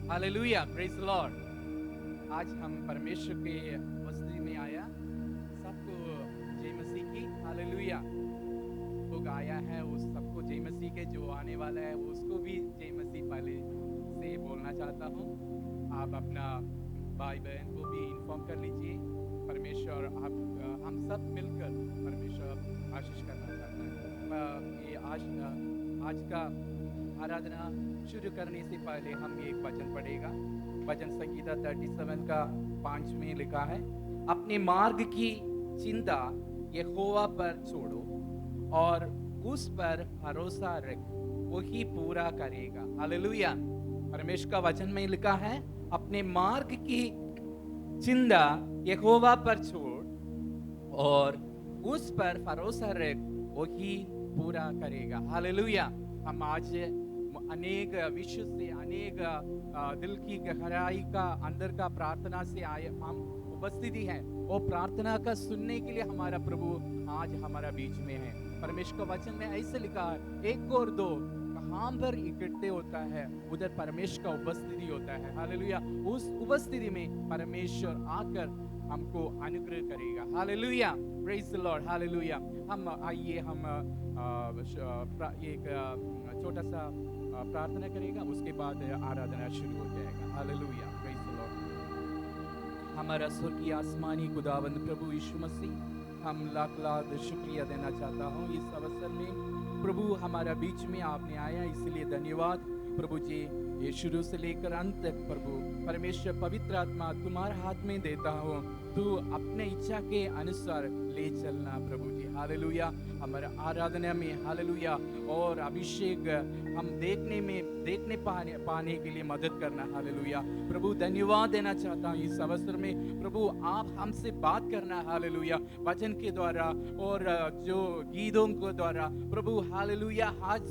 Hallelujah, praise the Lord. आज हम परमेश्वर के उपस्थिति में आया, सबको जय मसीह की। हालेलुया। तो गाया है उस सबको जय मसीह के, जो आने वाला है उसको भी जय मसीह पहले से बोलना चाहता हूँ। आप अपना भाई बहन को भी इन्फॉर्म कर लीजिए। परमेश्वर आप हम सब मिलकर परमेश्वर आशीष करना चाहता है। ये आज का आराधना शुरू करने से पहले हम एक वचन पढ़ेगा। भजन संगीता 37 का 5 में लिखा है, अपने मार्ग की चिंता यहोवा पर छोड़ो और उस पर भरोसा रख, वो ही पूरा करेगा। हालेलुया। परमेश्वर का वचन में लिखा है, अपने मार्ग की चिंता यहोवा पर छोड़ और उस पर भरोसा रख, वो ही पूरा करेगा। हालेलुया। हम आज अनेक विश्व से, अनेक दिल की गहराई का अंदर का प्रार्थना से आए हम उपस्थिति है, और प्रार्थना का सुनने के लिए हमारा प्रभु आज हमारा बीच में है। परमेश्वर का वचन में ऐसे लिखा है, एक और दो कहाँ पर इकट्ठे होता है उधर परमेश्वर का उपस्थिति होता है। हालेलुया। उस उपस्थिति में परमेश्वर आकर हमको अनुग्रह करेगा। Hallelujah, praise the Lord. Hallelujah. हम आइए, हम एक छोटा सा प्रार्थना करेगा, उसके बाद आराधना शुरू हो जाएगा। Hallelujah, praise the Lord. हमारा स्वर्गीय आसमानी खुदावंद प्रभु यीशु मसीह, हम लाख लाख शुक्रिया देना चाहता हूँ इस अवसर में। प्रभु हमारा बीच में आपने आया, इसलिए धन्यवाद प्रभु जी। ये शुरू से लेकर अंत तक प्रभु परमेश्वर पवित्र आत्मा तुम्हारे हाथ में देता हूँ, तू अपने इच्छा के अनुसार ले चलना प्रभु जी। हालेलुया। हमारा आराधना में हालेलुया और अभिषेक हम देखने पाने के लिए मदद करना। हालेलुया। प्रभु धन्यवाद देना चाहता हूँ इस अवसर में। प्रभु आप हमसे बात करना। हालेलुया। वचन के द्वारा और जो गीतों के द्वारा प्रभु हालेलुया, आज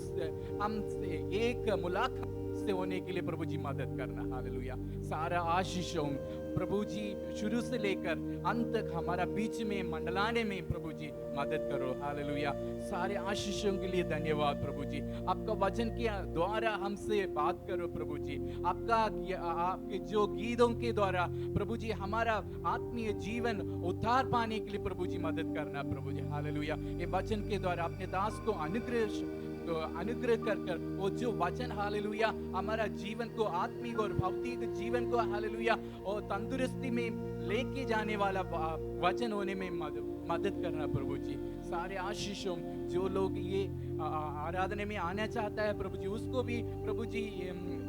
हमसे एक मुलाकात से होने के लिए प्रभु जी मदद करना। हालेलुया। सारा आशीषों प्रभु जी शुरू से लेकर अंत तक हमारा बीच में मंडलाने में प्रभु जी मदद करो। हालेलुया। सारे आशीषों के लिए धन्यवाद प्रभु जी। आपका वचन के द्वारा हमसे बात करो प्रभु जी। आपके जो गीतों के द्वारा प्रभु जी हमारा आत्मीय जीवन उद्धार पाने के लिए प्रभु जी मदद करना प्रभु जी। हालेलुया। ये वचन के द्वारा अपने दास को अनुग्रह कर वो जो वचन हालेलुया हमारा जीवन को, आत्मिक और भौतिक जीवन को हालेलुया और तंदुरुस्ती में लेके जाने वाला वचन होने में मदद करना प्रभु जी। सारे आशीषों जो लोग ये आराधना में आना चाहता है प्रभु जी, उसको भी प्रभु जी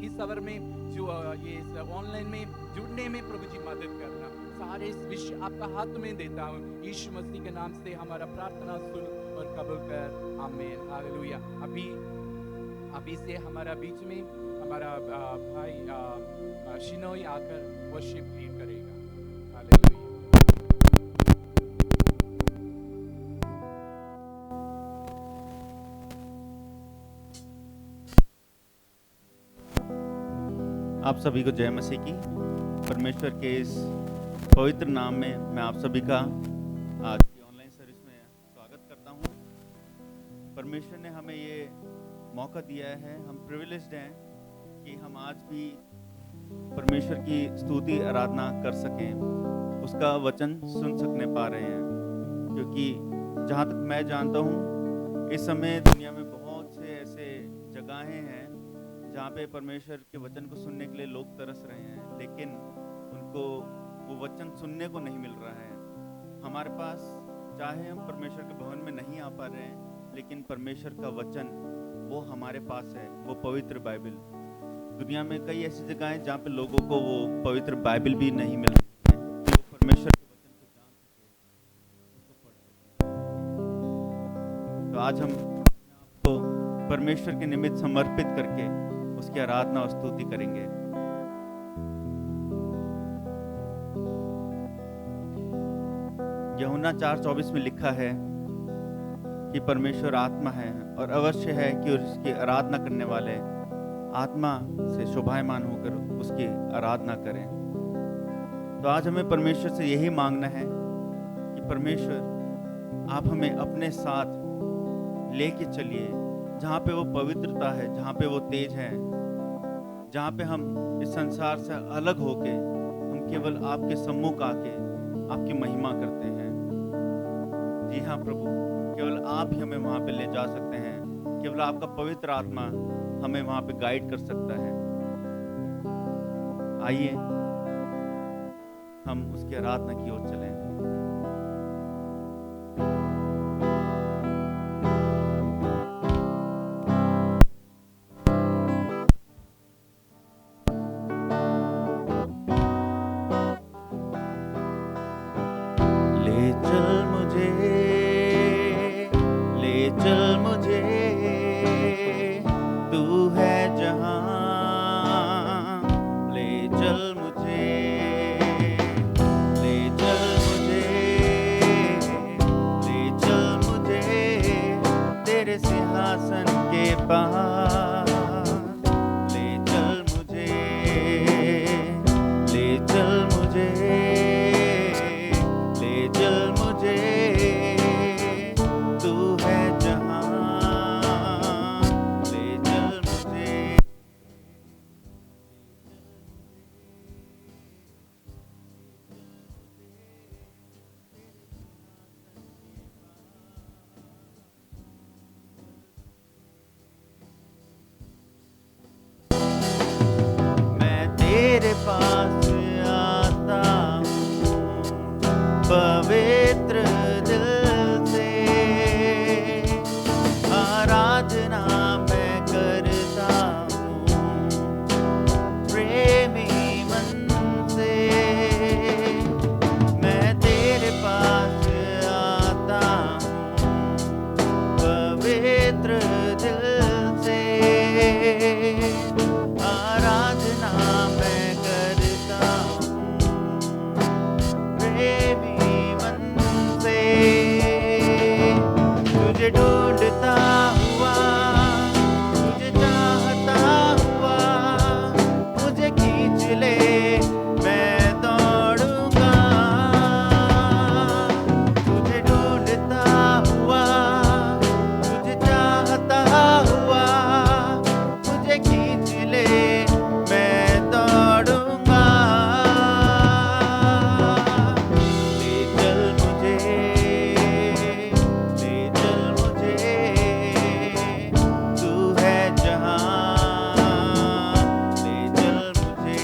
इस अवर में जो ये ऑनलाइन में जुड़ने में प्रभु जी मदद करना। सारे विषय आपका हाथ में देता हूँ, यीशु मसीह के नाम से हमारा प्रार्थना सुन और कबूल कर। आमीन। हालेलुया। अभी से हमारा बीच में हमारा भाई शिनोई आकर वर्शिप लीड करेगा। हालेलुया। आप सभी को जय मसीह की। परमेश्वर के इस पवित्र नाम में मैं आप सभी का आज की ऑनलाइन सर्विस में स्वागत करता हूं। परमेश्वर ने हमें ये मौका दिया है, हम प्रिविलेज्ड हैं कि हम आज भी परमेश्वर की स्तुति आराधना कर सकें, उसका वचन सुन सकने पा रहे हैं। क्योंकि जहाँ तक मैं जानता हूँ इस समय दुनिया में बहुत से ऐसे जगहें हैं जहाँ पे परमेश्वर के वचन को सुनने के लिए लोग तरस रहे हैं, लेकिन उनको वो वचन सुनने को नहीं मिल रहा है। हमारे पास चाहे हम परमेश्वर के भवन में नहीं आ पा रहे हैं, लेकिन परमेश्वर का वचन वो हमारे पास है, वो पवित्र बाइबल। दुनिया में कई ऐसी जगह हैं जहाँ पे लोगों को वो पवित्र बाइबल भी नहीं मिल रही है कि वो परमेश्वर के वचन को जान सके, उसको पढ़ सके। तो आज हम अपने आप को परमेश्वर के निमित्त समर्पित करके उसकी आराधना और स्तुति करेंगे। यूहन्ना 4:24 में लिखा है कि परमेश्वर आत्मा है और अवश्य है कि उसकी आराधना करने वाले आत्मा से शोभायमान होकर उसकी आराधना करें। तो आज हमें परमेश्वर से यही मांगना है कि परमेश्वर आप हमें अपने साथ लेके चलिए, जहाँ पे वो पवित्रता है, जहाँ पे वो तेज है, जहाँ पे हम इस संसार से अलग होके हम केवल आपके सम्मुख आके आपकी महिमा करते हैं। जी हाँ प्रभु, केवल आप ही हमें वहाँ पे ले जा सकते हैं। केवल आपका पवित्र आत्मा हमें वहाँ पे गाइड कर सकता है। आइए हम उसकी आराधना की ओर चलें। ले चल मुझे, ले चल मुझे, तू है जहां, ले चल मुझे, ले चल मुझे, ले चल मुझे तेरे सिंहासन के पास। ले चल मुझे, ले चल मुझे, ले चल मुझे, तू है जहां, ले चल मुझे। मैं तेरे पास आता हूँ पवित्र दिल से, आराधना मैं करता हूँ प्रेमी मन से। मैं तेरे पास आता हूँ पवित्र दिल से, आराधना मैं करता हूँ प्रेमी मन से। तुझे ढूंढता हुआ, तुझे चाहता हुआ, मुझे खींच ले मैं दौड़ूंगा। तुझे ढूंढता हुआ, तुझे चाहता हुआ, मुझे खींच ले मैं दौड़ूंगा। ले चल मुझे, ले चल मुझे, तू है जहां, ले चल मुझे,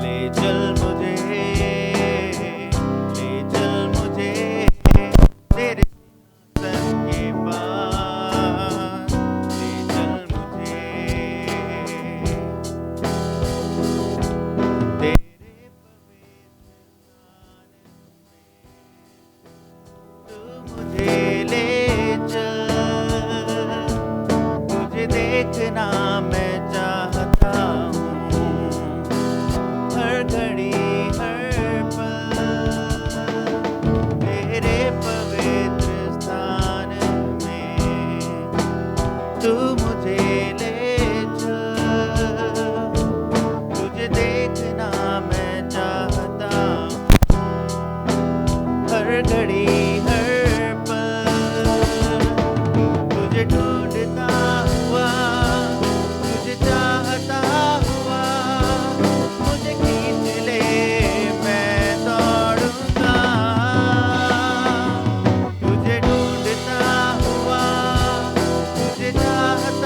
ले चल मुझे, ले चल मुझे तेरे सिंहासन के पास। ले चल मुझे, तेरे तू मुझे ले चल, तुझे देखना मैं चाहता हूँ हर घड़ी हर पल, तेरे पवित्र स्थान में तू मुझे ले चल। तुझे देखना मैं चाहता हूँ हर घड़ी हर पल, तुझे ढूंढता हुआ, तुझे चाहता हुआ, मुझे खींच ले मैं दौड़ूंगा। तुझे ढूंढता हुआ, तुझे चाहता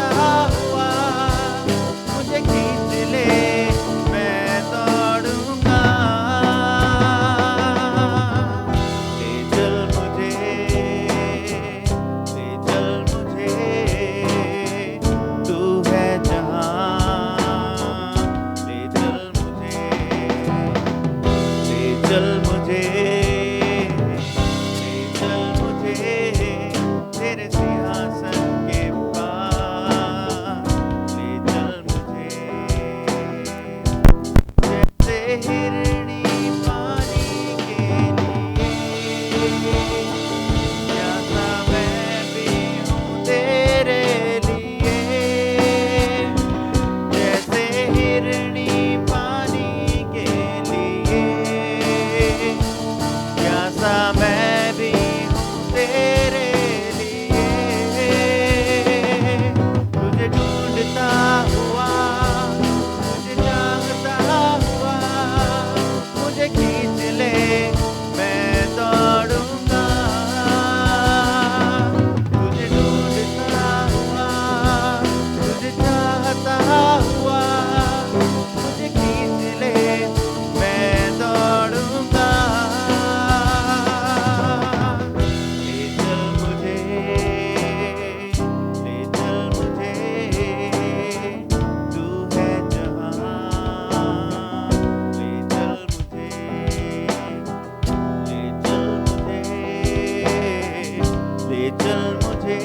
मुझे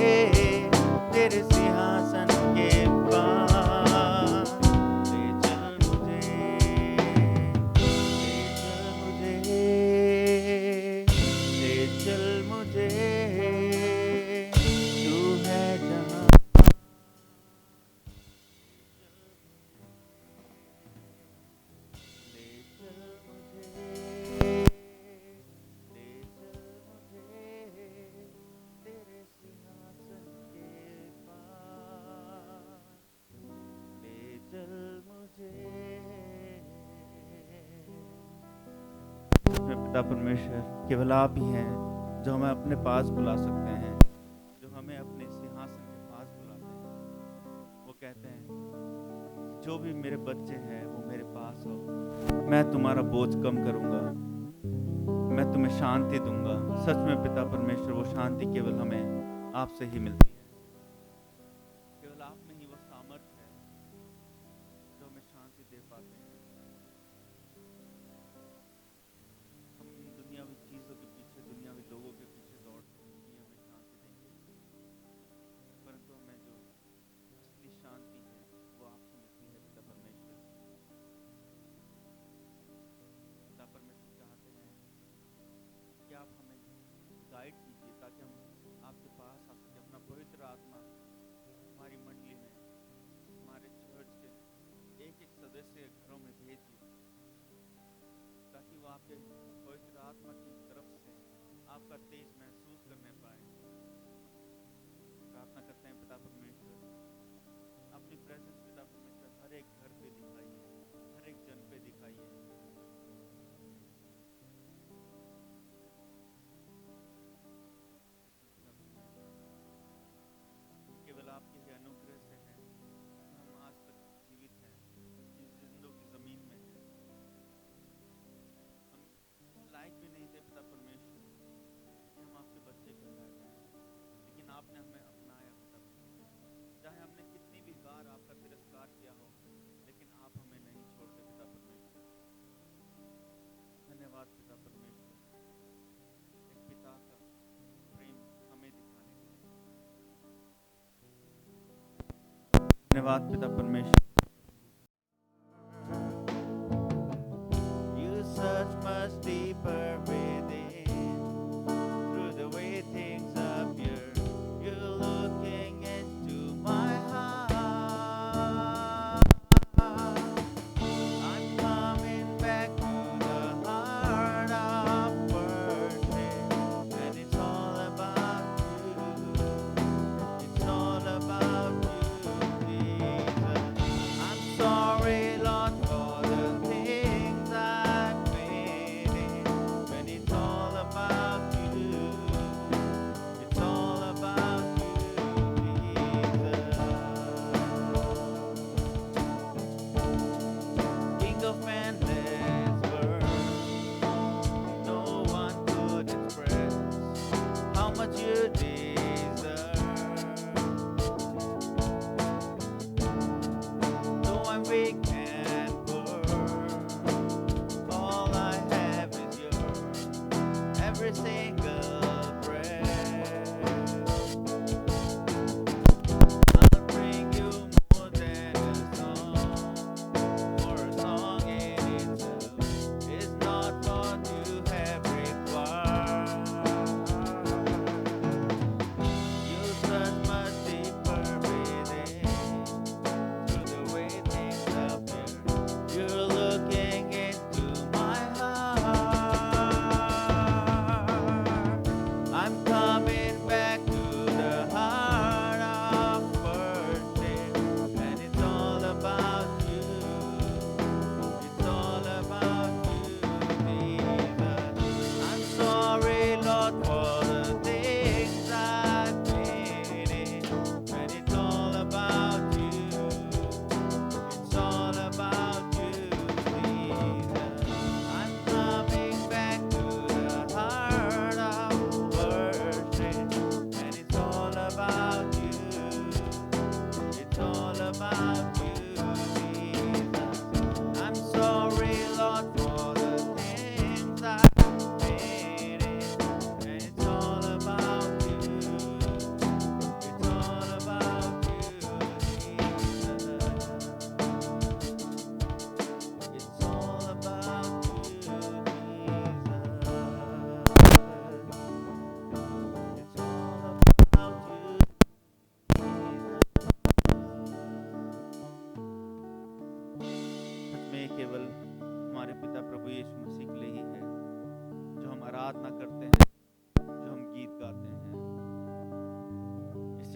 तेरे सिंहासन के पास, ले चल मुझे, ले चल मुझे, तू है जहाँ, ले चल मुझे, ले चल मुझे तेरे सिंहासन के पास, ले चल मुझे। पिता परमेश्वर, केवल आप ही हैं जो हमें अपने पास बुला सकते हैं, जो हमें अपने सिंहासन के पास बुलाते हैं। वो कहते हैं जो भी मेरे बच्चे हैं वो मेरे पास हो, मैं तुम्हारा बोझ कम करूंगा, मैं तुम्हें शांति दूंगा। सच में पिता परमेश्वर, वो शांति केवल हमें आपसे ही मिलती है। केवल आप में ही वो सामर्थ्य है जो हमें शांति दे पाते हैं। हम दुनियावी चीज़ों के पीछे, दुनियावी लोगों के पीछे दौड़ते हैं कि हमें शांति देंगे, परंतु हमें जो असली शांति है वो आपसे मिलती है पिता परमेश्वर। पिता परमेश्वर चाहते हैं कि आप हमें गाइड कीजिए ताकि हम आपके पास आ सके। अपना पवित्र आत्मा हमारी मंडली में, हमारे चर्च के एक एक सदस्य घरों में भेजिए, ताकि वो आपके पवित्र आत्मा की तरफ से आपका तेज महसूस करने पाए। प्रार्थना करते हैं पिता परमेश्वर, अपनी प्रेजेंस पिता परमेश्वर हर एक घर पे दिखाइए, हर एक जन पे दिखाइए। केवल आपके ही अनुग्रह से है हम आज तक जीवित हैं, इस जिंदों की जमीन में हैं। हम लायक भी नहीं थे पिता परमेश्वर कि हम आपके बच्चे कहलाए जाएं, लेकिन आपने हमें अपनाया पिता परमेश्वर। चाहे हमने कितनी भी बार आपका तिरस्कार किया हो, लेकिन आप हमें नहीं छोड़ते पिता परमेश्वर। धन्यवाद पिता परमेश्वर, एक पिता का प्रेम हमें दिखाने के लिए। धन्यवाद पिता परमेश्वर। You search much deeper within, through the way things appear. You're looking into my heart. I'm coming back to the heart of worship, and it's all about you. It's all about you, Jesus.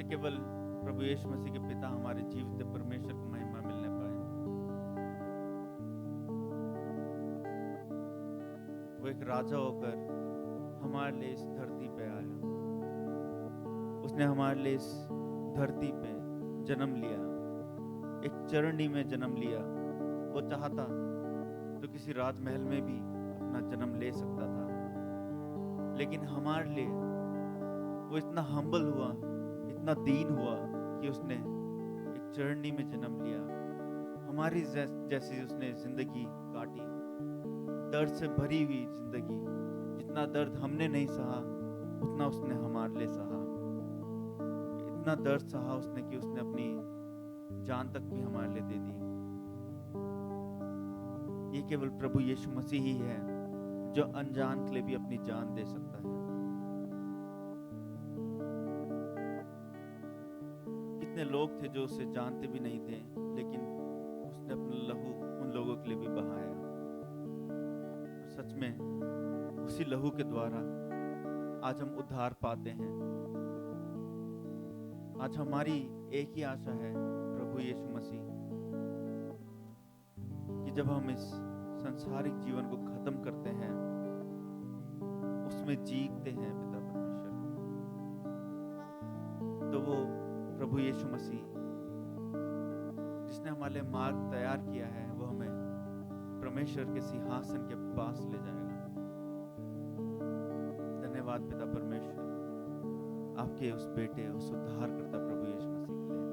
न केवल प्रभु यीशु मसीह के पिता हमारे जीवित परमेश्वर को महिमा मिलने पाए, वो एक राजा होकर हमारे लिए इस धरती पे आया। उसने हमारे लिए इस धरती पे जन्म लिया, एक चरनी में जन्म लिया। वो चाहता तो किसी राजमहल में भी अपना जन्म ले सकता था, लेकिन हमारे लिए वो इतना हम्बल हुआ, इतना दीन हुआ कि उसने एक चरनी में जन्म लिया। हमारी जैसी उसने जिंदगी काटी, दर्द से भरी हुई जिंदगी। जितना दर्द हमने नहीं सहा उतना उसने हमारे लिए सहा। इतना दर्द सहा उसने कि उसने अपनी जान तक भी हमारे लिए दे दी। ये केवल प्रभु यीशु मसीह ही है जो अनजान के लिए भी अपनी जान दे सकता है। कितने लोग थे जो उसे जानते भी नहीं थे, लेकिन उसने अपना लहू उन लोगों के लिए भी बहाया। सच में उसी लहू के द्वारा आज हम उद्धार पाते हैं। आज हमारी एक ही आशा है प्रभु यीशु मसीह, कि जब हम इस सांसारिक जीवन को खत्म करते हैं, उसमें जीते हैं पिता परमेश्वर, तो वो प्रभु यीशु मसीह जिसने हमारे लिए मार्ग तैयार किया है, वो हमें परमेश्वर के सिंहासन के पास ले जाएगा। धन्यवाद पिता परमेश्वर आपके उस बेटे, उस उद्धारकर्ता प्रभु यीशु मसीह के लिए।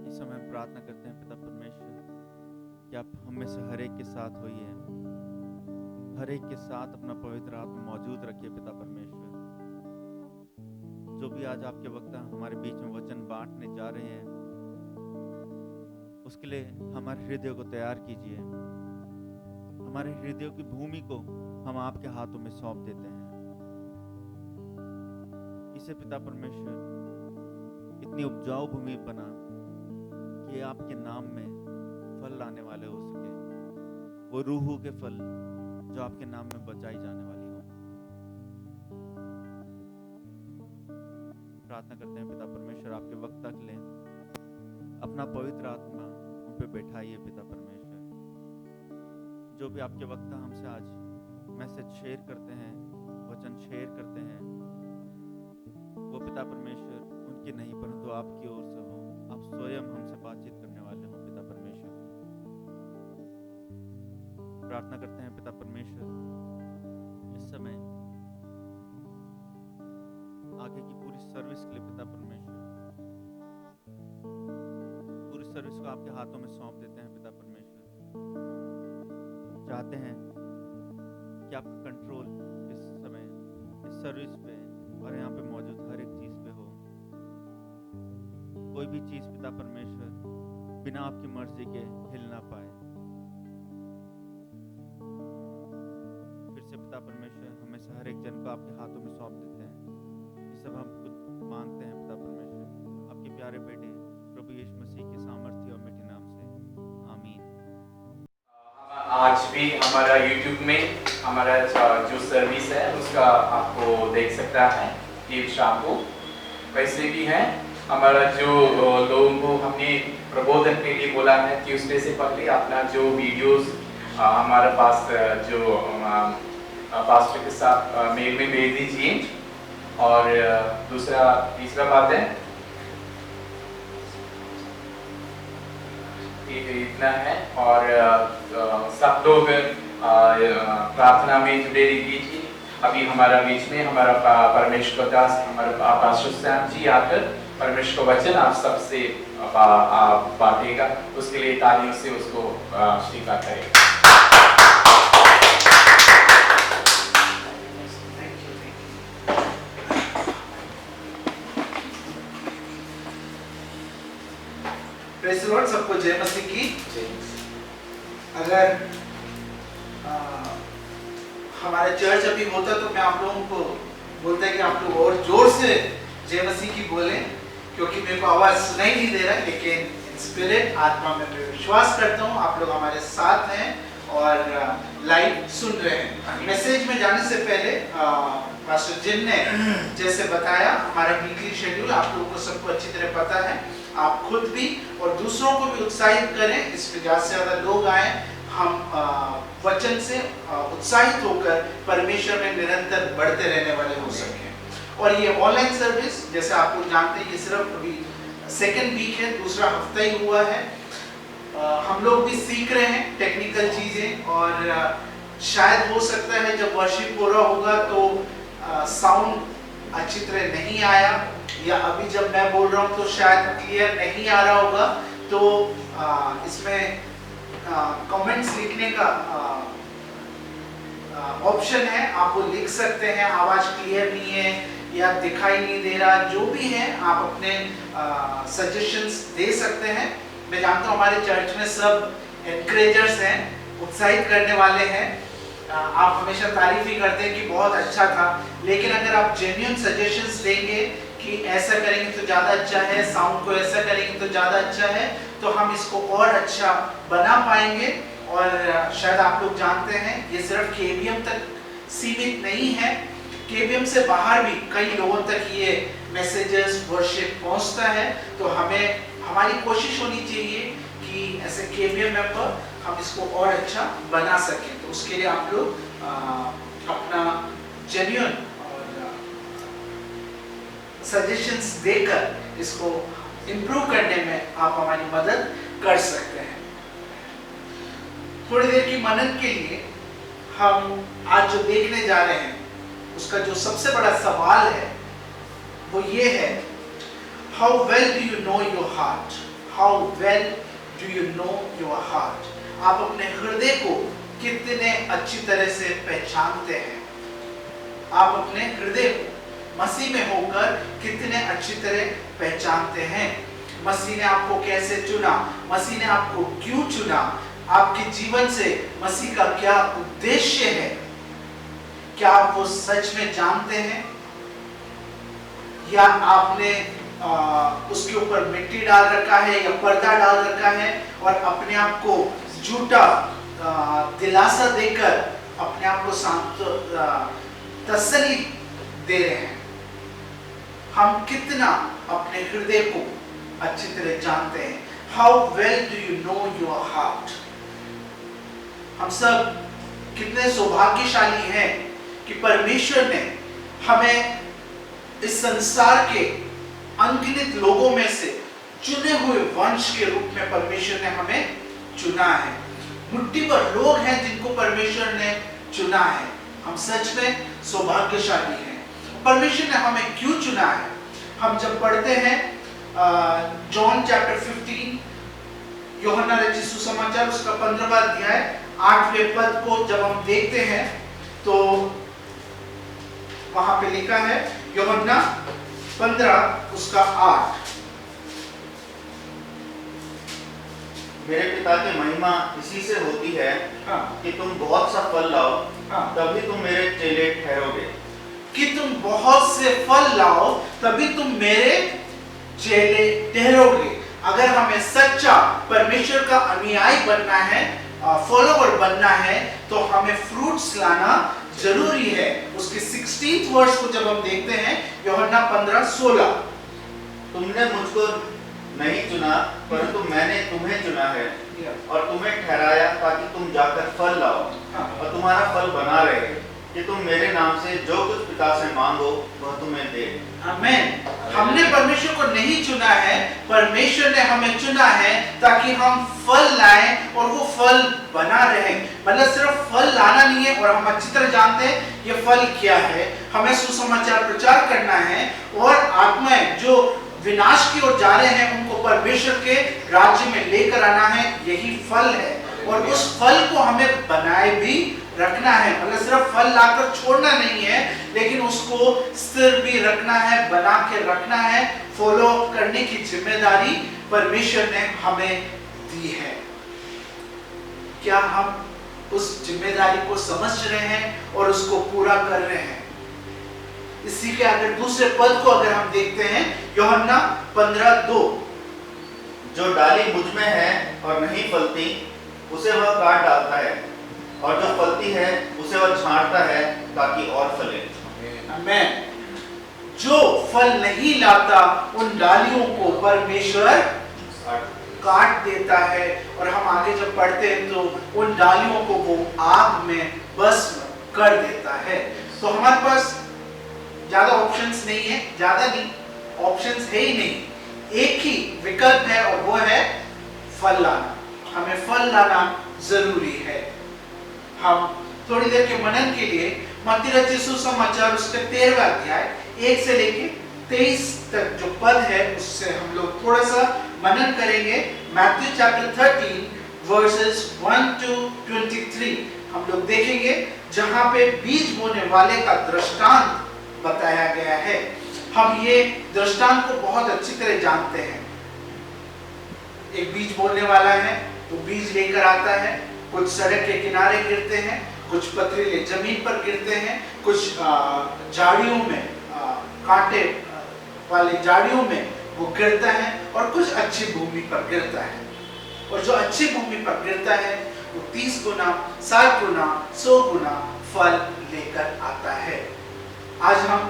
इस समय हम प्रार्थना करते हैं पिता परमेश्वर कि आप हम में से हर एक के साथ होइए, हर एक के साथ अपना पवित्र आत्मा मौजूद रखिए पिता परमेश्वर। जो भी आज आपके वक्त हमारे बीच में वचन बांटने जा रहे हैं, उसके लिए हमारे हृदय को तैयार कीजिए। हमारे हृदय की भूमि को हम आपके हाथों में सौंप देते हैं। इसे पिता परमेश्वर इतनी उपजाऊ भूमि बना कि आपके नाम में फल लाने वाले हो सके, वो रूह के फल जो आपके नाम में बचाई जाने वाली हो। प्रार्थना करते हैं पिता परमेश्वर आपके वक्त तक लें, अपना पवित्र आत्मा उन पे बैठाइए पिता परमेश्वर। जो भी आपके वक्त हमसे आज मैसेज शेयर करते हैं, वचन शेयर करते हैं, वो पिता परमेश्वर उनकी नहीं परंतु आपकी ओर से हो। आप स्वयं हमसे बातचीत करने वाले हो पिता परमेश्वर। प्रार्थना करते हैं पिता परमेश्वर इस समय आगे की पूरी सर्विस के लिए पिता परमेश्वर, पूरी सर्विस को आपके हाथों में सौंप देते हैं पिता परमेश्वर। चाहते हैं कि आपका कंट्रोल इस समय इस सर्विस पे और यहाँ पे मौजूद हर एक चीज पे हो। कोई भी चीज पिता परमेश्वर बिना आपकी मर्जी के हिल ना पाए। फिर से पिता परमेश्वर हमें से हर एक जन को आपके हाथों में सौंप देते हैं। ये सब हम कुछ मांगते हैं पिता परमेश्वर आपके प्यारे बेटे प्रभु यीशु मसीह के सामर्थ्य और मीठे नाम से, आमीन। आज भी हमारा YouTube में हमारा जो सर्विस है उसका आपको देख सकता है कि शाम को। वैसे भी है हमारा जो लोगों को हमने प्रबोधन के लिए बोला है ट्यूसडे से पहले अपना जो वीडियोस हमारे पास जो पास्टर के साथ मेल में भेज दीजिए। और तीसरा बात है इतना है। और सब लोग प्रार्थना में जुड़े रहिए। अभी हमारा बीच में हमारा परमेश्वर दास हमारे पास्टर सैम जी आकर परमेश्वर का वचन आप सबसे बांटेगा। उसके लिए तालियों से उसको स्वीकार करें। Praise the Lord. सबको जय मसीह की। अगर हमारा चर्च अभी होता तो मैं आप लोगों को बोलता है कि आप लोग और जोर से जय मसीह की बोलें, क्योंकि मेरे को आवाज सुनाई नहीं दे रहा है, लेकिन स्पिरिट आत्मा में मैं विश्वास करता हूँ आप लोग हमारे साथ हैं और लाइव सुन रहे हैं। मैसेज में जाने से पहले पास्टर जिन ने जैसे बताया, हमारा वीकली शेड्यूल आप लोगों को सबको अच्छी तरह पता है। आप खुद भी और दूसरों को भी उत्साहित करें, इस पे ज़्यादा से ज़्यादा लोग आए, हम वचन से उत्साहित होकर परमेश्वर में निरंतर बढ़ते रहने वाले हो सकें। और ये ऑनलाइन सर्विस जैसे आप लोग जानते हैं, ये सिर्फ अभी सेकेंड वीक है, दूसरा हफ्ता ही हुआ है। हम लोग भी सीख रहे हैं टेक्निकल चीज़ें, और शायद हो सकता है जब वर्शिप पूरा होगा तो साउंड अच्छी तरह नहीं आया, या अभी जब मैं बोल रहा हूँ तो शायद क्लियर नहीं आ रहा होगा। तो इसमें कमेंट्स लिखने का ऑप्शन है, आप वो लिख सकते हैं, आवाज़ क्लियर नहीं है या दिखाई नहीं दे रहा, जो भी है आप अपने सजेशंस दे सकते हैं। मैं जानता हूँ हमारे चर्च में सब एनकरेजर्स हैं, उत्साहित करने वाले हैं। आप हमेशा तारीफ ही करते हैं कि बहुत अच्छा था, लेकिन अगर आप जेन्युइन सजेशंस देंगे कि ऐसा करेंगे तो ज़्यादा अच्छा है, साउंड को ऐसा करेंगे तो ज़्यादा अच्छा है, तो हम इसको और अच्छा बना पाएंगे। और शायद आप लोग जानते हैं ये सिर्फ केबीएम तक सीमित नहीं है, केबीएम से बाहर भी कई लोगों तक ये मैसेजेस वर्शिप पहुंचता है। तो हमारी कोशिश होनी चाहिए कि ऐसे केबीएम मेंबर हम इसको और अच्छा बना सकें। तो उसके लिए आप लोग अपना जेन्युइन और सजेशंस देकर इसको इम्प्रूव करने में आप हमारी मदद कर सकते हैं। थोड़ी देर की मनन के लिए हम आज जो देखने जा रहे हैं उसका जो सबसे बड़ा सवाल है वो ये है, how well do you know your heart, how well do you know your heart. आप अपने हृदय को कितने अच्छी तरह से पहचानते हैं, आप अपने हृदय को मसीह में होकर कितने अच्छी तरह पहचानते हैं। मसीह ने आपको कैसे चुना, मसीह ने आपको क्यों चुना, आपके जीवन से मसीह का क्या उद्देश्य है, क्या आप वो सच में जानते हैं, या आपने उसके ऊपर मिट्टी डाल रखा है या पर्दा डाल रखा है और अपने आप को झूठा दिलासा देकर अपने आप को तसल्ली दे रहे हैं। हम कितना अपने हृदय को अच्छी तरह जानते हैं, how well do you know your heart. हम सब कितने सौभाग्यशाली हैं कि परमेश्वर ने हमें इस संसार के अनगिनत लोगों में से चुने हुए वंश के रूप में परमेश्वर ने हमें चुना है। मुट्ठी भर लोग हैं जिनको परमेश्वर ने चुना है। हम सच में सौभाग्यशाली हैं। परमेश्वर ने हमें क्यों चुना है? हम जब पढ़ते हैं जॉन चैप्टर 15, यूहन्ना रचित सुसमाचार उसका 15वां अध्याय 8वें पद को जब हम देखते हैं तो वहां पे लिखा है, यूहन्ना 15 उसका 8, मेरे पिता की महिमा इसी से होती है कि तुम बहुत सा फल लाओ, तभी तुम मेरे चेले ठहरोगे। कि तुम बहुत से फल लाओ तभी तुम मेरे चेले ठहरोगे। अगर हमें सच्चा परमेश्वर का अनुयायी बनना है, फॉलोवर बनना है, तो हमें फ्रूट्स लाना जरूरी है। उसके 16th वर्ष को जब हम देखते हैं, यूहन्ना 15:16, तुमने मुझको नहीं चुना परंतु मैंने तुम्हें चुना है और तुम्हें ठहराया ताकि तुम जाकर फल लाओ और तुम्हारा फल बना रहे, कि तुम मेरे नाम से जो कुछ पिता से मांगो वह तुम्हें दे। आमीन। हमने परमेश्वर को नहीं चुना है, परमेश्वर ने हमें चुना है ताकि हम फल लाएं और वो फल बना रहे। मतलब सिर्फ फल लाना नहीं है, और हम अच्छी तरह जानते हैं ये फल क्या है। हमें सुसमाचार प्रचार करना है और आत्माएं जो विनाश की ओर जा रहे हैं उनको परमेश्वर के राज्य में लेकर आना है। यही फल है, और उस फल को हमें बनाए भी रखना है। मतलब सिर्फ फल लाकर छोड़ना नहीं है, लेकिन उसको स्थिर भी रखना है, बना के रखना है। फॉलो करने की जिम्मेदारी परमेश्वर ने हमें दी है। क्या हम उस जिम्मेदारी को समझ रहे हैं और उसको पूरा कर रहे हैं? इसी के अगर दूसरे पद को अगर हम देखते हैं, यूहन्ना 15:2, जो डाली मुझ में है और नहीं फलती उसे वह काट डालता है, और जो फलती है उसे वह छांटता है ताकि और फले। आमेन। जो फल नहीं लाता उन डालियों को परमेश्वर काट देता है, और हम आगे जब पढ़ते हैं तो उन डालियों को वो आग में भस्म कर देता है। तो हमारे पास ज्यादा ऑप्शंस नहीं है, ज्यादा नहीं, ऑप्शंस है ही नहीं, एक ही विकल्प है और वो है फल लाना। हमें फल लाना जरूरी है। हम थोड़ी देर के मनन के लिए मत्ती रचित सुसमाचार उसके 13वां अध्याय 1 से लेके 23 तक जो पद है उससे हम लोग थोड़ा सा मनन करेंगे। मैथ्यू चैप्टर 13 वर्सेस 1 to 23 हम लोग देखेंगे, जहां पे बीज बोने वाले का दृष्टांत बताया गया है। हम ये दृष्टांत को बहुत अच्छी तरह जानते हैं। एक बीज बोने वाला है, वो बीज लेकर आता है, कुछ सड़क के किनारे गिरते हैं, कुछ पथरीले जमीन पर गिरते हैं, कुछ झाड़ियों में, कांटे वाली झाड़ियों में वो गिरता है, और कुछ अच्छी भूमि पर गिरता है। और जो अच्छी भूमि पर गिरता है वो 30 गुना, 60 गुना, 100 गुना फल लेकर आता है। आज हम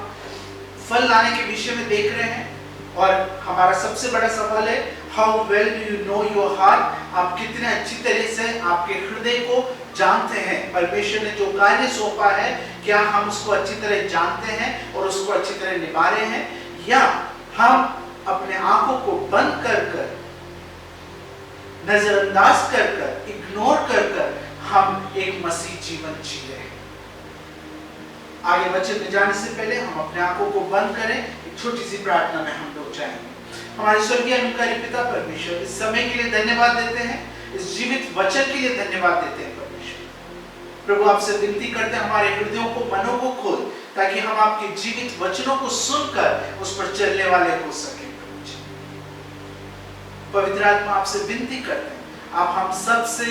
फल लाने के विषय में देख रहे हैं, और हमारा सबसे बड़ा सवाल है, how well do you know your heart? आप कितने अच्छी तरह से आपके हृदय को जानते हैं? परमेश्वर ने जो कार्य सौंपा है, क्या हम उसको अच्छी तरह जानते हैं और उसको अच्छी तरह निभा रहे हैं, या हम अपने आंखों को बंद कर कर, नजरअंदाज कर कर, इग्नोर कर कर हम एक मसीह जीवन जी रहे हैं? आगे वचन में जाने से पहले हम अपने आंखों को बंद करें, एक छोटी सी प्रार्थना में हम लोग जाएंगे। हमारे स्वर्गीय अनुकारी पिता परमेश्वर, इस समय के लिए धन्यवाद देते हैं, इस जीवित वचन के लिए धन्यवाद देते हैं परमेश्वर। प्रभु आपसे विनती करते हैं, हमारे हृदयों को, मनों को खोल, ताकि हम आपके जीवित वचनों को सुनकर उस पर चलने वाले हो सके। पवित्र आत्मा आपसे विनती करते हैं, आप हम सब से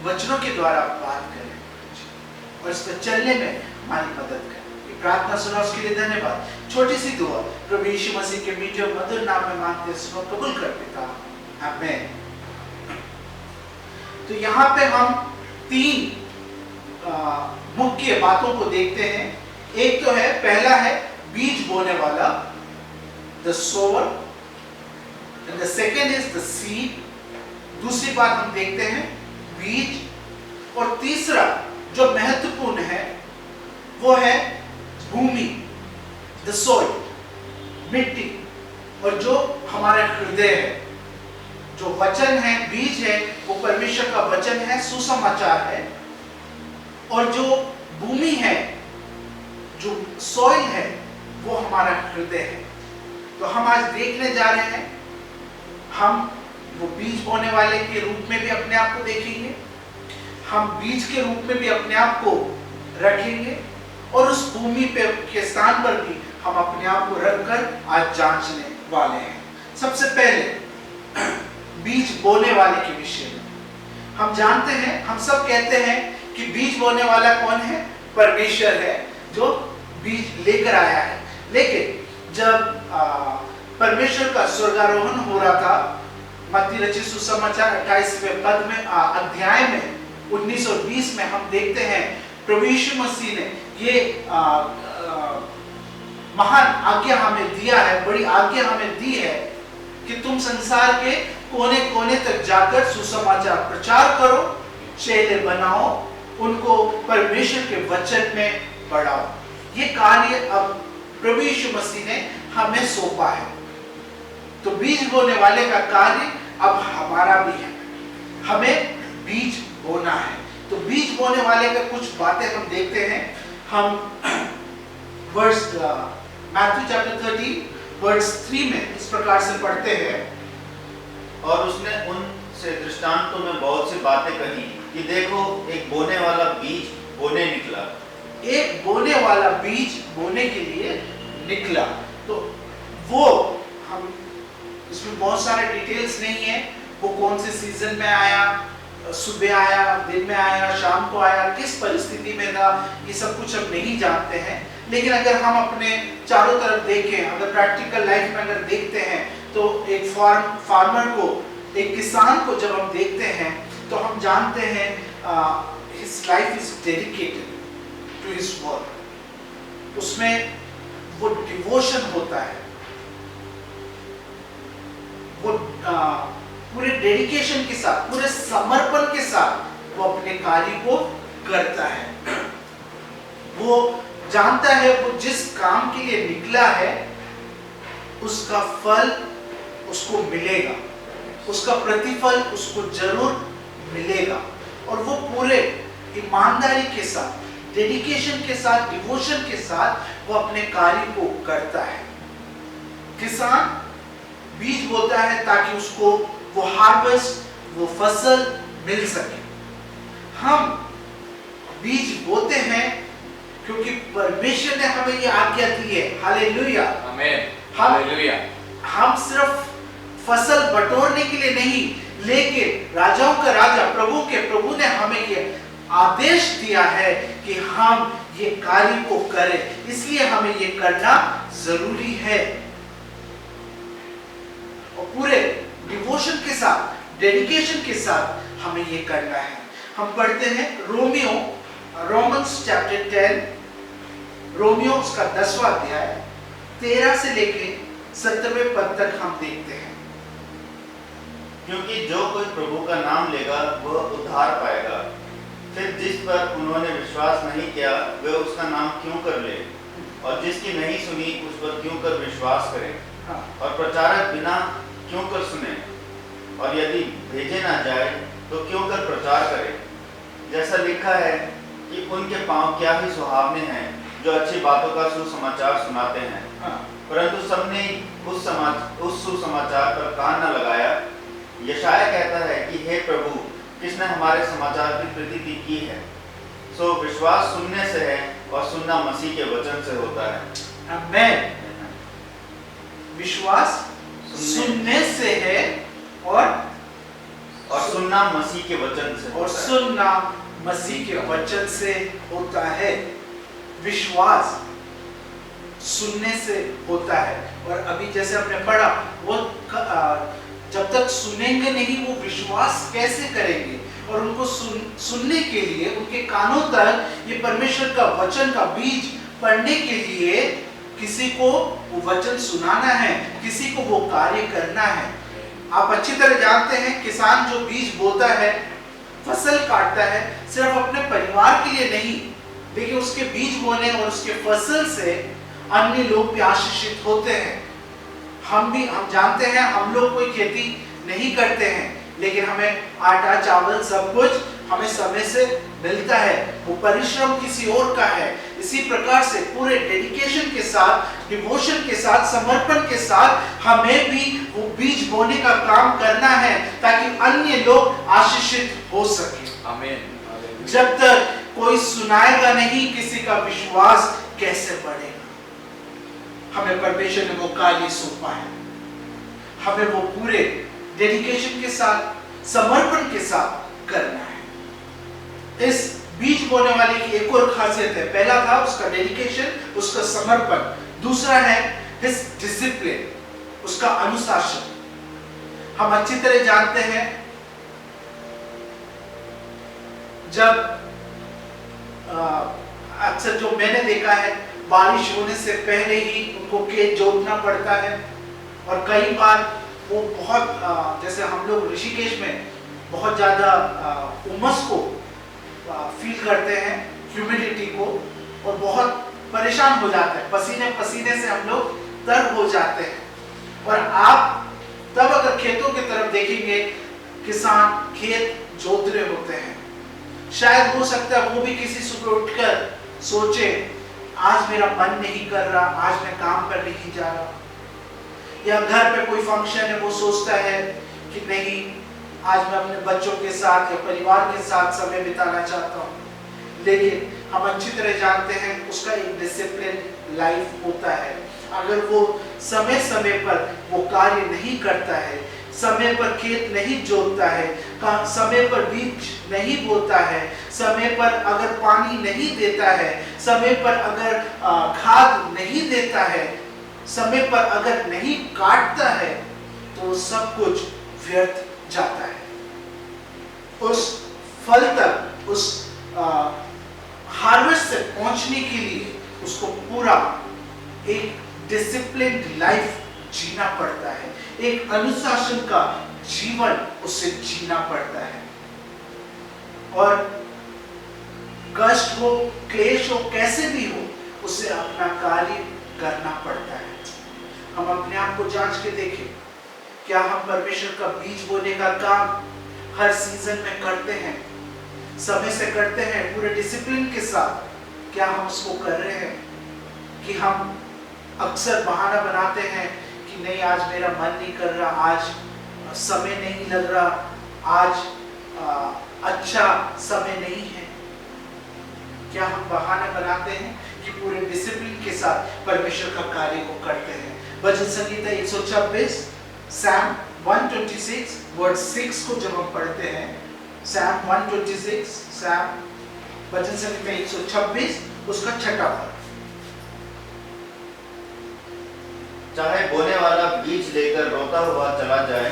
वचनों के द्वारा बात करें और इस पर चलने में हमारी मदद करें। ये प्रार्थना सुना, उसके लिए धन्यवाद। छोटी सी दुआ प्रभु यीशु मसीह के मीठे और मधुर नाम में मांगते हैं, सुनो, कबूल कर पिता, आमीन। तो यहाँ पे हम 3 मुख्य बातों को देखते हैं। एक तो है, पहला है बीज बोने वाला, the sower, and the second is the seed। दूसरी बात हम देखते हैं बीज, और तीसरा जो महत्वपूर्ण है वो है भूमि, the soil, मिट्टी, और जो हमारा हृदय है, जो वचन है, बीज है, वो परमेश्वर का वचन है, सुसमाचार है, और जो भूमि है, जो सॉइल है, वो हमारा हृदय है। तो हम आज देखने जा रहे हैं, हम वो बीज बोने वाले के रूप में भी अपने आप को देखेंगे, हम बीज के रूप में भी अपने आप को रखेंगे, और उस भूमि पे के स्थान पर भी हम अपने आप को रखकर आज जांचने वाले हैं। सबसे पहले बीज बोने वाले के विषय में हम जानते हैं, हम सब कहते हैं कि बीज बोने वाला कौन है? परमेश्वर है, जो बीज लेकर आया है। लेकिन जब परमेश्वर का स्वर्गारोहण हो रहा था, मत्ती रचित सुसमाचार 28वें पद में, अध्याय में 19 और 20 में हम देखते हैं प्रभु यीशु मसीह ने ये महान आज्ञा हमें दिया है, बड़ी आज्ञा हमें दी है कि तुम संसार के कोने कोने तक जाकर सुसमाचार प्रचार करो, चेले बनाओ, उनको परमेश्वर के वचन में बढ़ाओ। ये कार्य अब प्रभु यीशु मसीह ने हमें सौंपा है। तो बीज बोने वाले का कार्य अब हमारा भी है, हमें बीज बोना है। तो बीज बोने वाले का कुछ बातें हम देखते हैं। हम वर्स मैथ्यू चैप्टर 13 वर्स 3 में इस प्रकार से पढ़ते हैं, और उसने उनसे दृष्टांतों में बहुत सी बातें कही कि देखो, एक बोने वाला बीज बोने निकला। एक बोने वाला बीज बोने के लिए निकला। तो वो, हम इसमें बहुत सारे डिटेल्स नहीं है, वो कौन से सीजन में आया, सुबह आया, दिन में आया, शाम को आया, किस परिस्थिति में था, ये सब कुछ हम नहीं जानते हैं। लेकिन अगर हम अपने चारों तरफ देखें, अगर प्रैक्टिकल लाइफ में अगर देखते हैं, तो एक फार्मर को, एक किसान को जब हम देखते हैं तो हम जानते हैं his life is dedicated to his work। उसमें वो डिवोशन होता है, वो पूरे डेडिकेशन के साथ, पूरे समर्पण के साथ वो अपने कार्य को करता है। वो जानता है वो जिस काम के लिए निकला है उसका फल उसको मिलेगा, उसका प्रतिफल उसको जरूर मिलेगा, और वो पूरे ईमानदारी के साथ, डेडिकेशन के साथ, डिवोशन के साथ वो अपने कार्य को करता है। किसान बीज बोता है ताकि उसको वो हार्वेस्ट, वो फसल मिल सके। हम बीज बोते हैं क्योंकि परमेश्वर ने हमें ये आज्ञा दी है। हालेलुया, आमेन, हम हालेलुया। हम सिर्फ फसल बटोरने के लिए नहीं, लेकिन राजाओं का राजा, प्रभु के प्रभु ने हमें ये आदेश दिया है कि हम ये कार्य को करें, इसलिए हमें ये करना जरूरी है। और पूरे डिवोशन के साथ, डेडिकेशन के साथ हमें ये करना है। हम पढ़ते हैं रोमन्स चैप्टर 10, रोमियो उसका 10वां अध्याय 13 से लेके 17वें पद तक हम देखते हैं। क्योंकि जो कोई प्रभु का नाम लेगा वह उद्धार पाएगा। फिर जिस पर उन्होंने विश्वास नहीं किया वे उसका नाम क्यों कर ले, और जिसकी नहीं सुनी उस पर क्यों कर विश्वास करें। हाँ। और प्रचारक बिना क्यों कर सुने, और यदि भेजे ना जाए तो क्यों कर प्रचार करें। जैसा लिखा है कि उनके पांव क्या ही सुहावने हैं जो अच्छी बातों का सुसमाचार सुनाते हैं। हाँ। परंतु सबने उस सुसमाचार पर कान न लगाया। यशाया कहता है कि हे प्रभु, किसने हमारे समाचार की प्रतीति की है। सो विश्वास सुनने से है और सुनना मसीह के वचन से होता है। आमेन। विश्वास सुनने से है और सुनना मसीह के वचन से और होता है। सुनना मसीह के वचन से होता है। विश्वास सुनने से होता है। और अभी जैसे हमने पढ़ा, वो जब तक सुनेंगे नहीं वो विश्वास कैसे करेंगे। और उनको सुनने के लिए उनके कानों तक ये परमेश्वर का वचन का बीज पढ़ने के लिए किसी को वो वचन सुनाना है, किसी को वो कार्य करना है। आप अच्छी तरह जानते हैं किसान जो बीज बोता है, फसल काटता है, सिर्फ अपने परिवार के लिए नहीं, लेकिन उसके बीज बोने और उसके फसल से अन्य लोग भी आशीषित होते हैं। हम जानते हैं, हम लोग कोई खेती नहीं करते हैं, लेकिन हमें आटा चावल सब कुछ हमें समय से मिलता है, वो परिश्रम किसी और का है। इसी प्रकार से पूरे डेडिकेशन के साथ, डिवोशन के साथ, समर्पण के साथ हमें भी वो बीज बोने का काम करना है ताकि अन्य लोग आशीषित हो सके। आमीन। जब तक कोई सुनाएगा नहीं, किसी का विश्वास कैसे बढ़ेगा। हमें परमेश्वर ने वो कार्य सौंपा है, हमें वो पूरे डेडिकेशन के साथ, समर्पण के साथ करना है। इस बीज बोने वाले की एक और खासियत है। पहला था उसका डेडिकेशन, उसका समर्पण। दूसरा है हिज डिसिप्लिन, उसका अनुशासन। हम अच्छी तरह जानते हैं जब अक्सर जो मैंने देखा है, बारिश होने से पहले ही उनको खेत जोतना पड़ता है। और कई बार वो बहुत जैसे हम लोग ऋषिकेश में बहुत ज़्यादा उमस को फील करते हैं, ह्यूमिडिटी को, और बहुत परेशान हो जाते हैं। पसीने पसीने से हम लोग तर हो जाते हैं। और आप तब अगर खेतों की तरफ देखेंगे, किसान खेत जोत रहे होते हैं। शायद हो सकता है वो भी किसी सुबह उठकर सोचे, आज मेरा मन नहीं कर रहा, आज मैं काम पर नहीं जा रहा। या घर पे कोई फंक्शन है, वो सोचता है कि नहीं, आज मैं अपने बच्चों के साथ या परिवार के साथ समय बिताना चाहता हूँ। लेकिन हम अच्छी तरह जानते हैं उसका एक डिसिप्लिन लाइफ होता है। अगर वो समय समय पर वो कार्य नहीं करता है, समय पर खेत नहीं जोतता है, समय पर बीज नहीं बोता है, समय पर अगर पानी नहीं देता है, समय पर अगर खाद नहीं देता है, समय पर अगर नहीं काटता है, तो सब कुछ व्यर्थ जाता है। उस फल तक, उस हार्वेस्ट तक पहुंचने के लिए उसको पूरा एक डिसिप्लिन्ड लाइफ जीना पड़ता है, एक अनुशासन का जीवन उसे जीना पड़ता है। और कष्ट हो, क्लेश हो, कैसे भी हो, उसे अपना कार्य करना पड़ता है। हम अपने आप को जांच के देखें, क्या हम परमेश्वर का बीज बोने का काम हर सीजन में करते हैं, समय से करते हैं, पूरे डिसिप्लिन के साथ? क्या हम उसको कर रहे हैं कि हम अक्सर बहाना बनाते हैं कि नहीं, आज मेरा मन नहीं कर रहा, आज समय नहीं लग रहा, आज अच्छा समय नहीं है? क्या हम बहाना बनाते हैं कि पूरे डिसिप्लिन के साथ परमेश्वर का कार्य को करते हैं? भजन संगीता 126, सैम 126 वर्ड 6 को जब हम पढ़ते हैं, सैम 126, सैम भजन संगीता 126 उसका 6वां पद। चाहे बोने वाला बीज लेकर रोता हुआ चला जाए,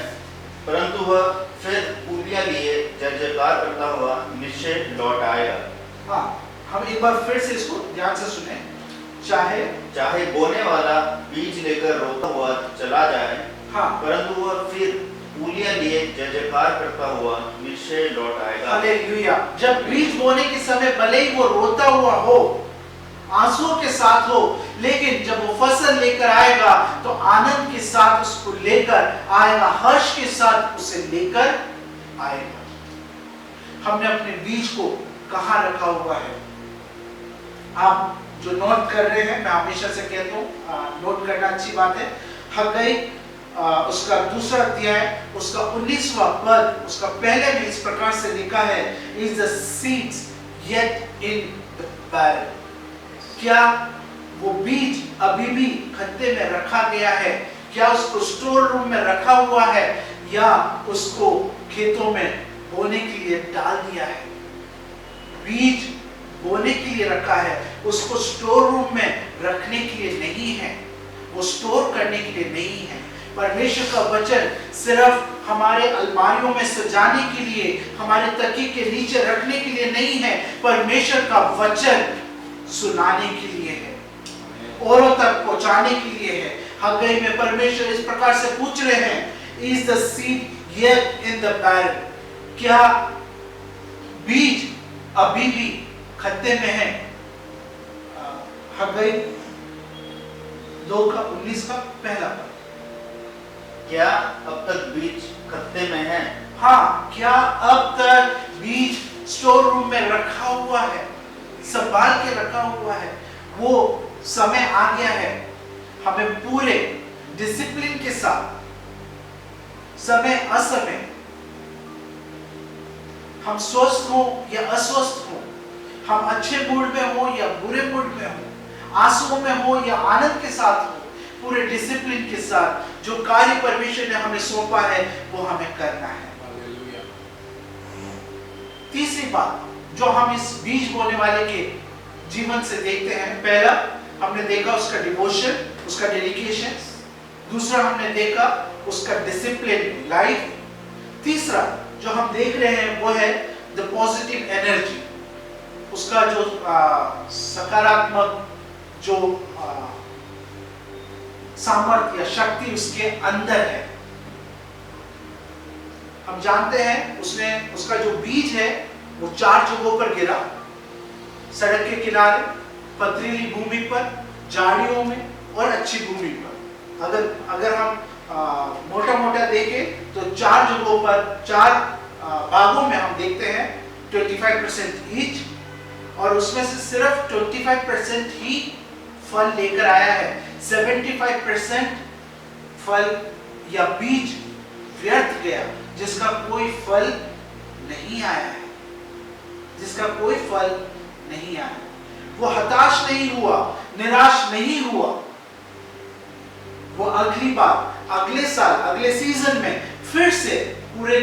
परंतु वह फिर पूलियां लिए जय जयकार करता हुआ निश्चय लौट आएगा। हाँ, हम एक बार फिर से इसको ध्यान से सुने। चाहे बोने वाला बीज लेकर रोता हुआ चला जाए, हाँ, परंतु वह फिर पूलियां लिए जय जयकार करता हुआ निश्चय लौट आएगा। हालेलुया। जब बीज बोने के समय भले ही वो रोता हुआ हो, आंसुओं के साथ हो, लेकिन जब वो फसल लेकर आएगा तो आनंद के साथ उसको लेकर आएगा, हर्ष के साथ उसे लेकर आएगा। हमने अपने बीज को कहाँ रखा हुआ है? आप जो नोट कर रहे हैं, मैं हमेशा से कहता हूँ नोट करना अच्छी बात है। हग्गाई उसका 2 अध्याय उसका 19वां पद, उसका पहले में इस प्रकार से लिखा है, is the seeds yet in the barrel. क्या वो बीज अभी भी खत्ते में रखा गया है? क्या उसको स्टोर रूम में रखा हुआ है या उसको खेतों में बोने के लिए डाल दिया है? बीज बोने के लिए रखा है, उसको स्टोर रूम में रखने के लिए नहीं है, वो स्टोर करने के लिए नहीं है। परमेश्वर का वचन सिर्फ हमारे अलमारियों में सजाने के लिए, हमारे तकिए के नीचे रखने के लिए नहीं है। परमेश्वर का वचन सुनाने के लिए है, औरों तक पहुंचाने के लिए है। हग्गाई में परमेश्वर इस प्रकार से पूछ रहे हैं, is the seed yet in the barrel? क्या बीज अभी भी खत्ते में है? हग्गाई 2:19 का पहला पद। क्या अब तक बीज खत्ते में है? हाँ, क्या अब तक बीज स्टोर रूम में रखा हुआ है, संभाल के रखा हुआ है? वो समय आ गया है, हमें पूरे डिसिप्लिन के साथ, समय असमय, हम स्वस्थ हो या अस्वस्थ हो, हम अच्छे मूड में हो या बुरे मूड में हो, आंसुओं में हो या आनंद के साथ हो, पूरे डिसिप्लिन के साथ जो कार्य परमेश्वर ने हमें सौंपा है वो हमें करना है। तीसरी बात जो हम इस बीज बोने वाले के जीवन से देखते हैं, पहला हमने देखा उसका डिवोशन, उसका डेडिकेशन। दूसरा हमने देखा उसका डिसिप्लिन लाइफ। तीसरा जो हम देख रहे हैं वो है द पॉजिटिव एनर्जी, उसका जो सकारात्मक जो सामर्थ्य या शक्ति उसके अंदर है। हम जानते हैं उसका जो बीज है वो 4 जगहों पर गिरा, सड़क के किनारे, पथरीली भूमि पर, झाड़ियों में और अच्छी भूमि पर। अगर हम मोटा देखें तो 4 जगहों पर, 4 भागों में हम देखते हैं 25% ईच, और उसमें से सिर्फ 25% ही फल लेकर आया है। 75% फल या बीज व्यर्थ गया, जिसका कोई फल नहीं आया है, जिसका कोई फल नहीं आया। वो हताश नहीं हुआ, निराश नहीं हुआ। वो अगली बार, अगले साल, अगले सीजन में फिर से पूरे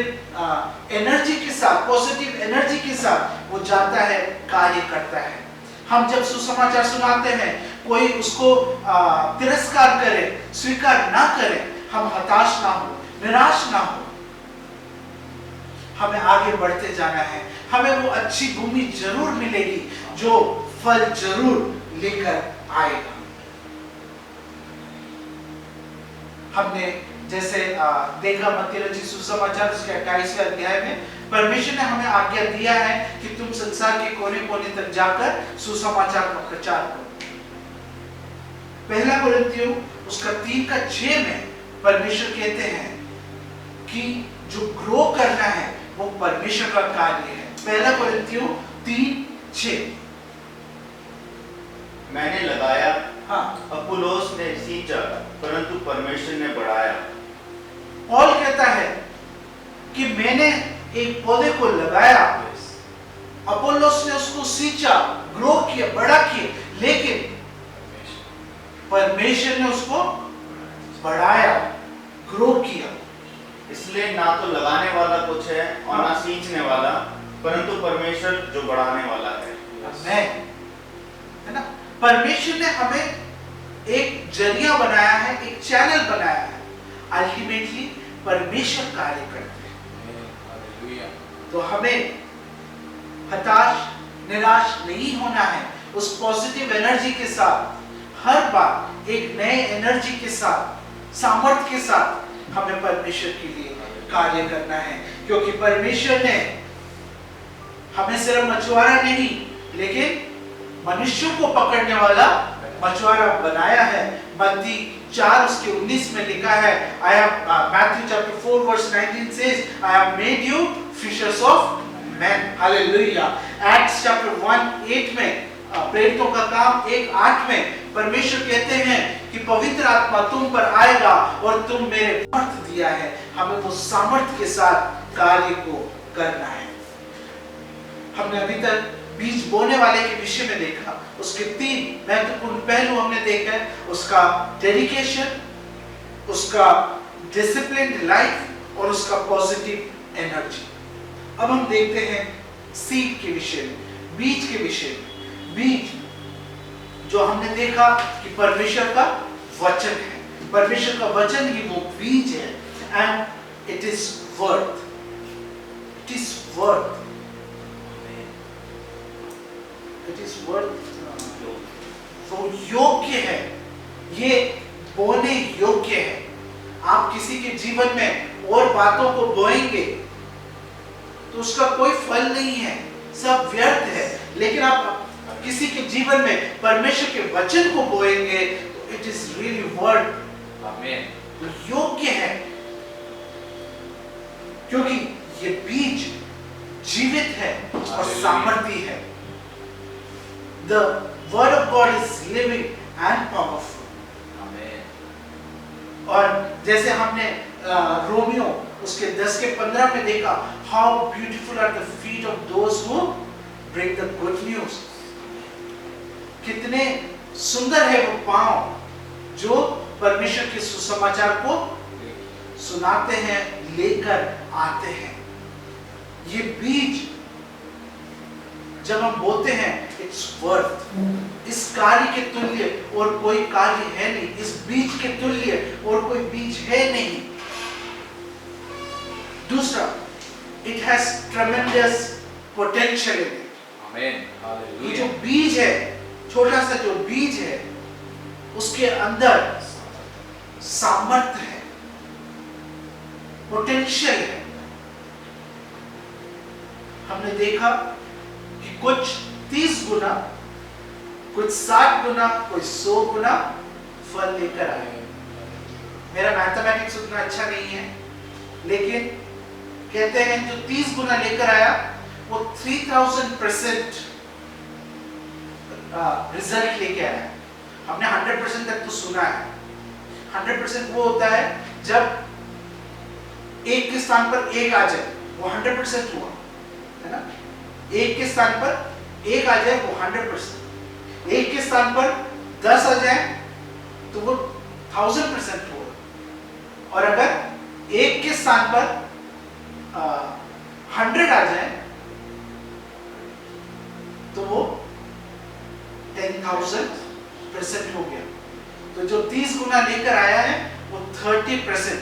एनर्जी के साथ, पॉजिटिव एनर्जी के साथ वो जाता है, कार्य करता है। हम जब सुसमाचार सुनाते हैं, कोई उसको तिरस्कार करे, स्वीकार ना करे, हम हताश ना हो, निराश ना हो। हमें आगे बढ़ते जाना है। हमें वो अच्छी भूमि जरूर मिलेगी जो फल जरूर लेकर आएगा। हमने जैसे देखा मत्ती रचित सुसमाचार उसके 28वें अध्याय में परमेश्वर ने हमें आज्ञा दिया है कि तुम संसार के कोने-कोने तक जाकर सुसमाचार का प्रचार करो। पहला कोरिन्थियों उसका 3:6 में परमेश्वर कहते हैं कि जो ग्रो करना है वो परमेश्वर का कार्य है। पहला कोरिन्थियों 3:6 मैंने लगाया, हाँ, अपुल्लोस ने सींचा, परंतु परमेश्वर ने बढ़ाया। पौल कहता है कि मैंने एक पौधे को लगाया, अपोलोस ने उसको सींचा, ग्रो किया, बड़ा किया, लेकिन परमेश्वर ने उसको बढ़ाया, ग्रो किया। इसलिए ना तो लगाने वाला कुछ है और ना सींचने वाला, परंतु परमेश्वर जो बढ़ाने वाला है। है ना? परमेश्वर ने हमें एक जरिया बनाया है, एक चैनल बनाया है। अल्टीमेटली परमेश्वर कार्य करते हैं। तो हमें हताश, निराश नहीं होना है। उस पॉजिटिव एनर्जी के साथ हर बार एक नए एनर्जी के साथ, सामर्थ्य के साथ हमें परमेश्वर के लिए कार्य करना है, क्योंकि परमेश्वर ने हमें सिर्फ मछुआरा नहीं लेकिन मनुष्यों को पकड़ने वाला मछुआरा बनाया है। मत्ती 4 उसके 19 में लिखा है, I have Matthew chapter 4 verse 19 says, I have made you fishers of men. Hallelujah. Acts chapter 1:8 में प्रेरितों का काम 1:8 में परमेश्वर कहते हैं कि पवित्र आत्मा तुम पर आएगा और तुम मेरे सामर्थ्य दिया है। हमें वो सामर्थ्य के साथ कार्य को करना है। हमने अभी तक बीज बोने वाले के विषय में देखा, उसके 3 महत्वपूर्ण पहलू हमने देखा है, उसका डेडिकेशन, उसका डिसिप्लिन्ड लाइफ और उसका पॉजिटिव एनर्जी। अब हम देखते हैं सीड के विषय में, बीज के विषय में। बीज जो हमने देखा कि परमेश्वर का वचन है, परमेश्वर का वचन ही वो बीज है, and it is worth, it is worth, it is worth, वो योग्य है, ये बोने योग्य है। आप किसी के जीवन में और बातों को बोएंगे तो उसका कोई फल नहीं है, सब व्यर्थ है। लेकिन आप किसी के जीवन में परमेश्वर के वचन को बोएंगे तो इट इज रियली वर्थ, आमीन, योग्य है, क्योंकि ये बीज जीवित है और सामर्थी है। The word of God is living and powerful. Amen. और जैसे हमने रोमियो उसके 10 के 15 में देखा, how beautiful are the feet of those who bring the good news. कितने सुंदर है वो पांव जो परमेश्वर के सुसमाचार को सुनाते हैं, लेकर आते हैं। ये बीज जब हम बोलते हैं इट्स वर्थ, इस कार्य के तुल्य और कोई कार्य है नहीं, इस बीज के तुल्य और कोई बीज है नहीं। दूसरा, it has ट्रेमेंडस potential in it. आमीन, हालेलुया। ये जो बीज है, छोटा सा जो बीज है, उसके अंदर सामर्थ्य है, पोटेंशियल है। हमने देखा कि कुछ 30 गुना, कुछ 60 गुना, कुछ 100 गुना फल लेकर आए। मेरा मैथमेटिक्स उतना अच्छा नहीं है, लेकिन कहते हैं जो 30 गुना लेकर आया वो 3000% रिजल्ट लेके आया। हमने 100% तक तो सुना है। 100% वो होता है जब एक के स्थान पर एक आ जाए, वो 100% हुआ, है ना? एक के स्थान पर एक आ जाए वो 100%, एक के स्थान पर 10 आ जाए तो वो 1000% हुआ, और अगर एक के स्थान पर 100 आ जाए तो वो 10,000% हो गया। तो जो 30 गुना लेकर आया है वो 30%।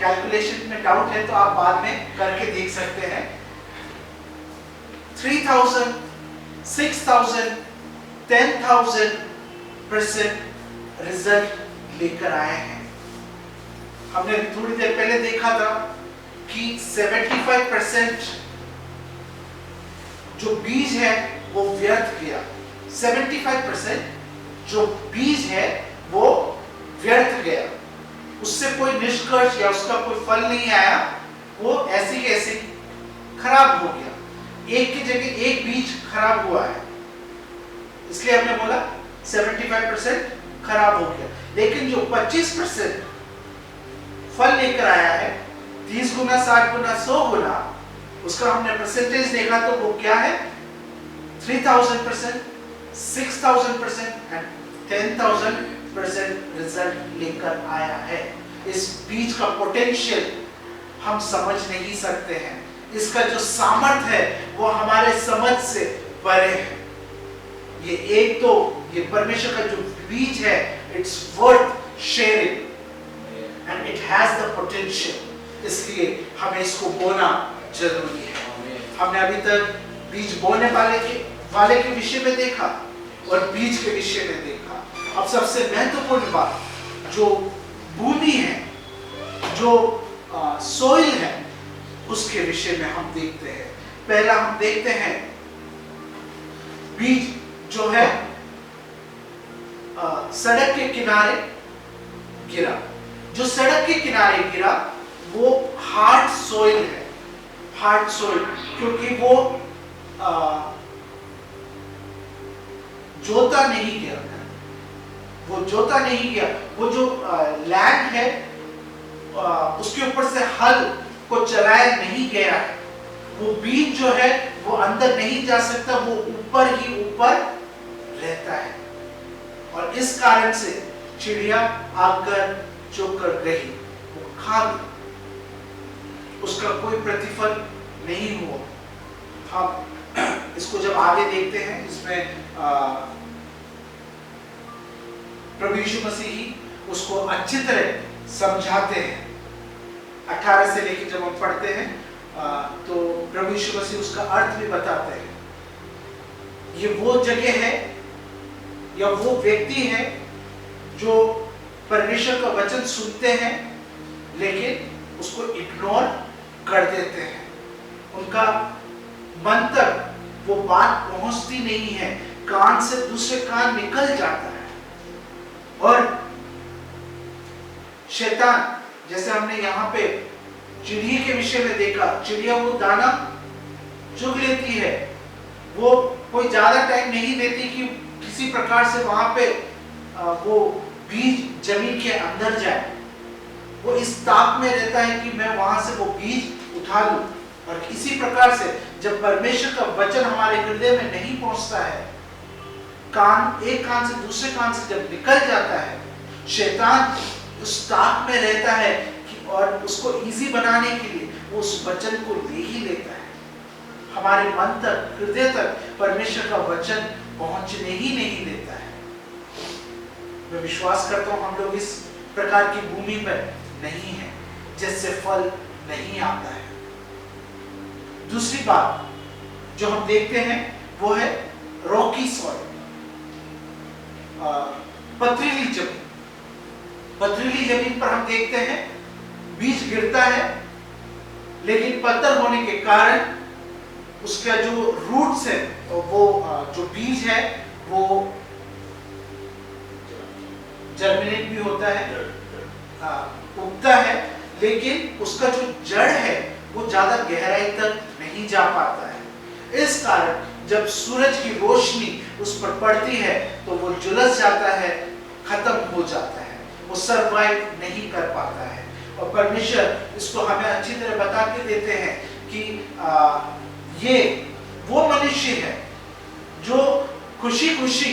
कैलकुलेशन में डाउट है तो आप बाद में करके देख सकते हैं। 3,000, 6,000, 10,000% रिजल्ट लेकर आए हैं। हमने थोड़ी देर पहले देखा था कि 75% जो बीज है वो व्यर्थ गया। 75% जो बीज है वो व्यर्थ गया, उससे कोई निष्कर्ष या उसका कोई फल नहीं आया, वो ऐसे ही ऐसे खराब हो गया। एक की जगह एक बीज खराब हुआ है, इसलिए हमने बोला 75% खराब हो गया। लेकिन जो 25% फल लेकर आया है, 30 गुना, 60 गुना, 100 गुना, उसका हमने परसेंटेज देखा तो वो क्या है? 3000%, 6000% एंड 10,000% रिजल्ट लेकर आया है। इस बीज का पोटेंशियल हम समझ नहीं सकते हैं, इसका जो सामर्थ्य है वो हमारे समझ से परे है। ये एक तो ये परमेश्वर का जो बीज है, it's worth sharing and it has the potential, इसलिए हमें इसको बोना जरूरी है। हमने अभी तक बीज बोने वाले के विषय में देखा और बीज के विषय में देखा। अब सबसे महत्वपूर्ण बात, जो भूमि है, जो सोइल है, उसके विषय में हम देखते हैं। पहला हम देखते हैं बीज जो है सड़क के किनारे गिरा। जो सड़क के किनारे गिरा वो हार्ड सोइल है। हार्ड सोइल क्योंकि वो जोता नहीं गया, वो जोता नहीं गया। वो जो लैंड है उसके ऊपर से हल को चलाया नहीं गया है। वो बीज जो है वो अंदर नहीं जा सकता, वो ऊपर ही ऊपर रहता है। और इस कारण से चिड़िया आकर जो कर गई वो खा गई, उसका कोई प्रतिफल नहीं हुआ। हम इसको जब आगे देखते हैं, इसमें प्रभु यीशु मसीह ही उसको अच्छी तरह समझाते हैं। 18 से लेकर जब हम पढ़ते हैं तो प्रभु यीशु मसीह उसका अर्थ भी बताते हैं। ये वो जगह है या वो व्यक्ति है जो परमेश्वर का वचन सुनते हैं लेकिन उसको इग्नोर कर देते हैं। उनका मन तक वो बात पहुंचती नहीं है, कान से दूसरे कान निकल जाता है। और शैतान, जैसे हमने यहाँ पे चिड़िया के विषय में देखा, चिड़िया वो दाना चुग लेती है, वो कोई ज्यादा टाइम नहीं देती कि किसी प्रकार से वहां पे वो बीज जमीन के अंदर जाए। वो इस ताक में रहता है कि मैं वहां से वो बीज उठा लूं। और इसी प्रकार से जब परमेश्वर का वचन हमारे हृदय में नहीं पहुंचता है, एक कान से दूसरे कान से जब निकल जाता है, शैतान उस ताक में रहता है कि और उसको इजी बनाने के लिए वो उस वचन को ले ही लेता है। हमारे मन तक, हृदय तक परमेश्वर का वचन पहुंचने ही नहीं देता है। मैं विश्वास करता हूं हम लोग इस प्रकार की भूमि पर नहीं है जिससे फल नहीं आता है। दूसरी बात जो हम देखते हैं वो है रॉकी सॉइल, पथरीली जमीन। पथरीली जमीन पर हम देखते हैं बीज गिरता है, लेकिन पत्थर होने के कारण उसका जो रूट्स है, वो जो बीज है वो जर्मिनेट भी होता है, उगता है, लेकिन उसका जो जड़ है वो ज्यादा गहराई तक नहीं जा पाता है। इस कारण जब सूरज की रोशनी उस पर पड़ती है तो वो झुलस जाता है, खत्म हो जाता है, वो सरवाइव नहीं कर पाता है। और परमेश्वर इसको हमें अच्छी तरह बता के देते हैं कि ये वो मनुष्य है जो खुशी खुशी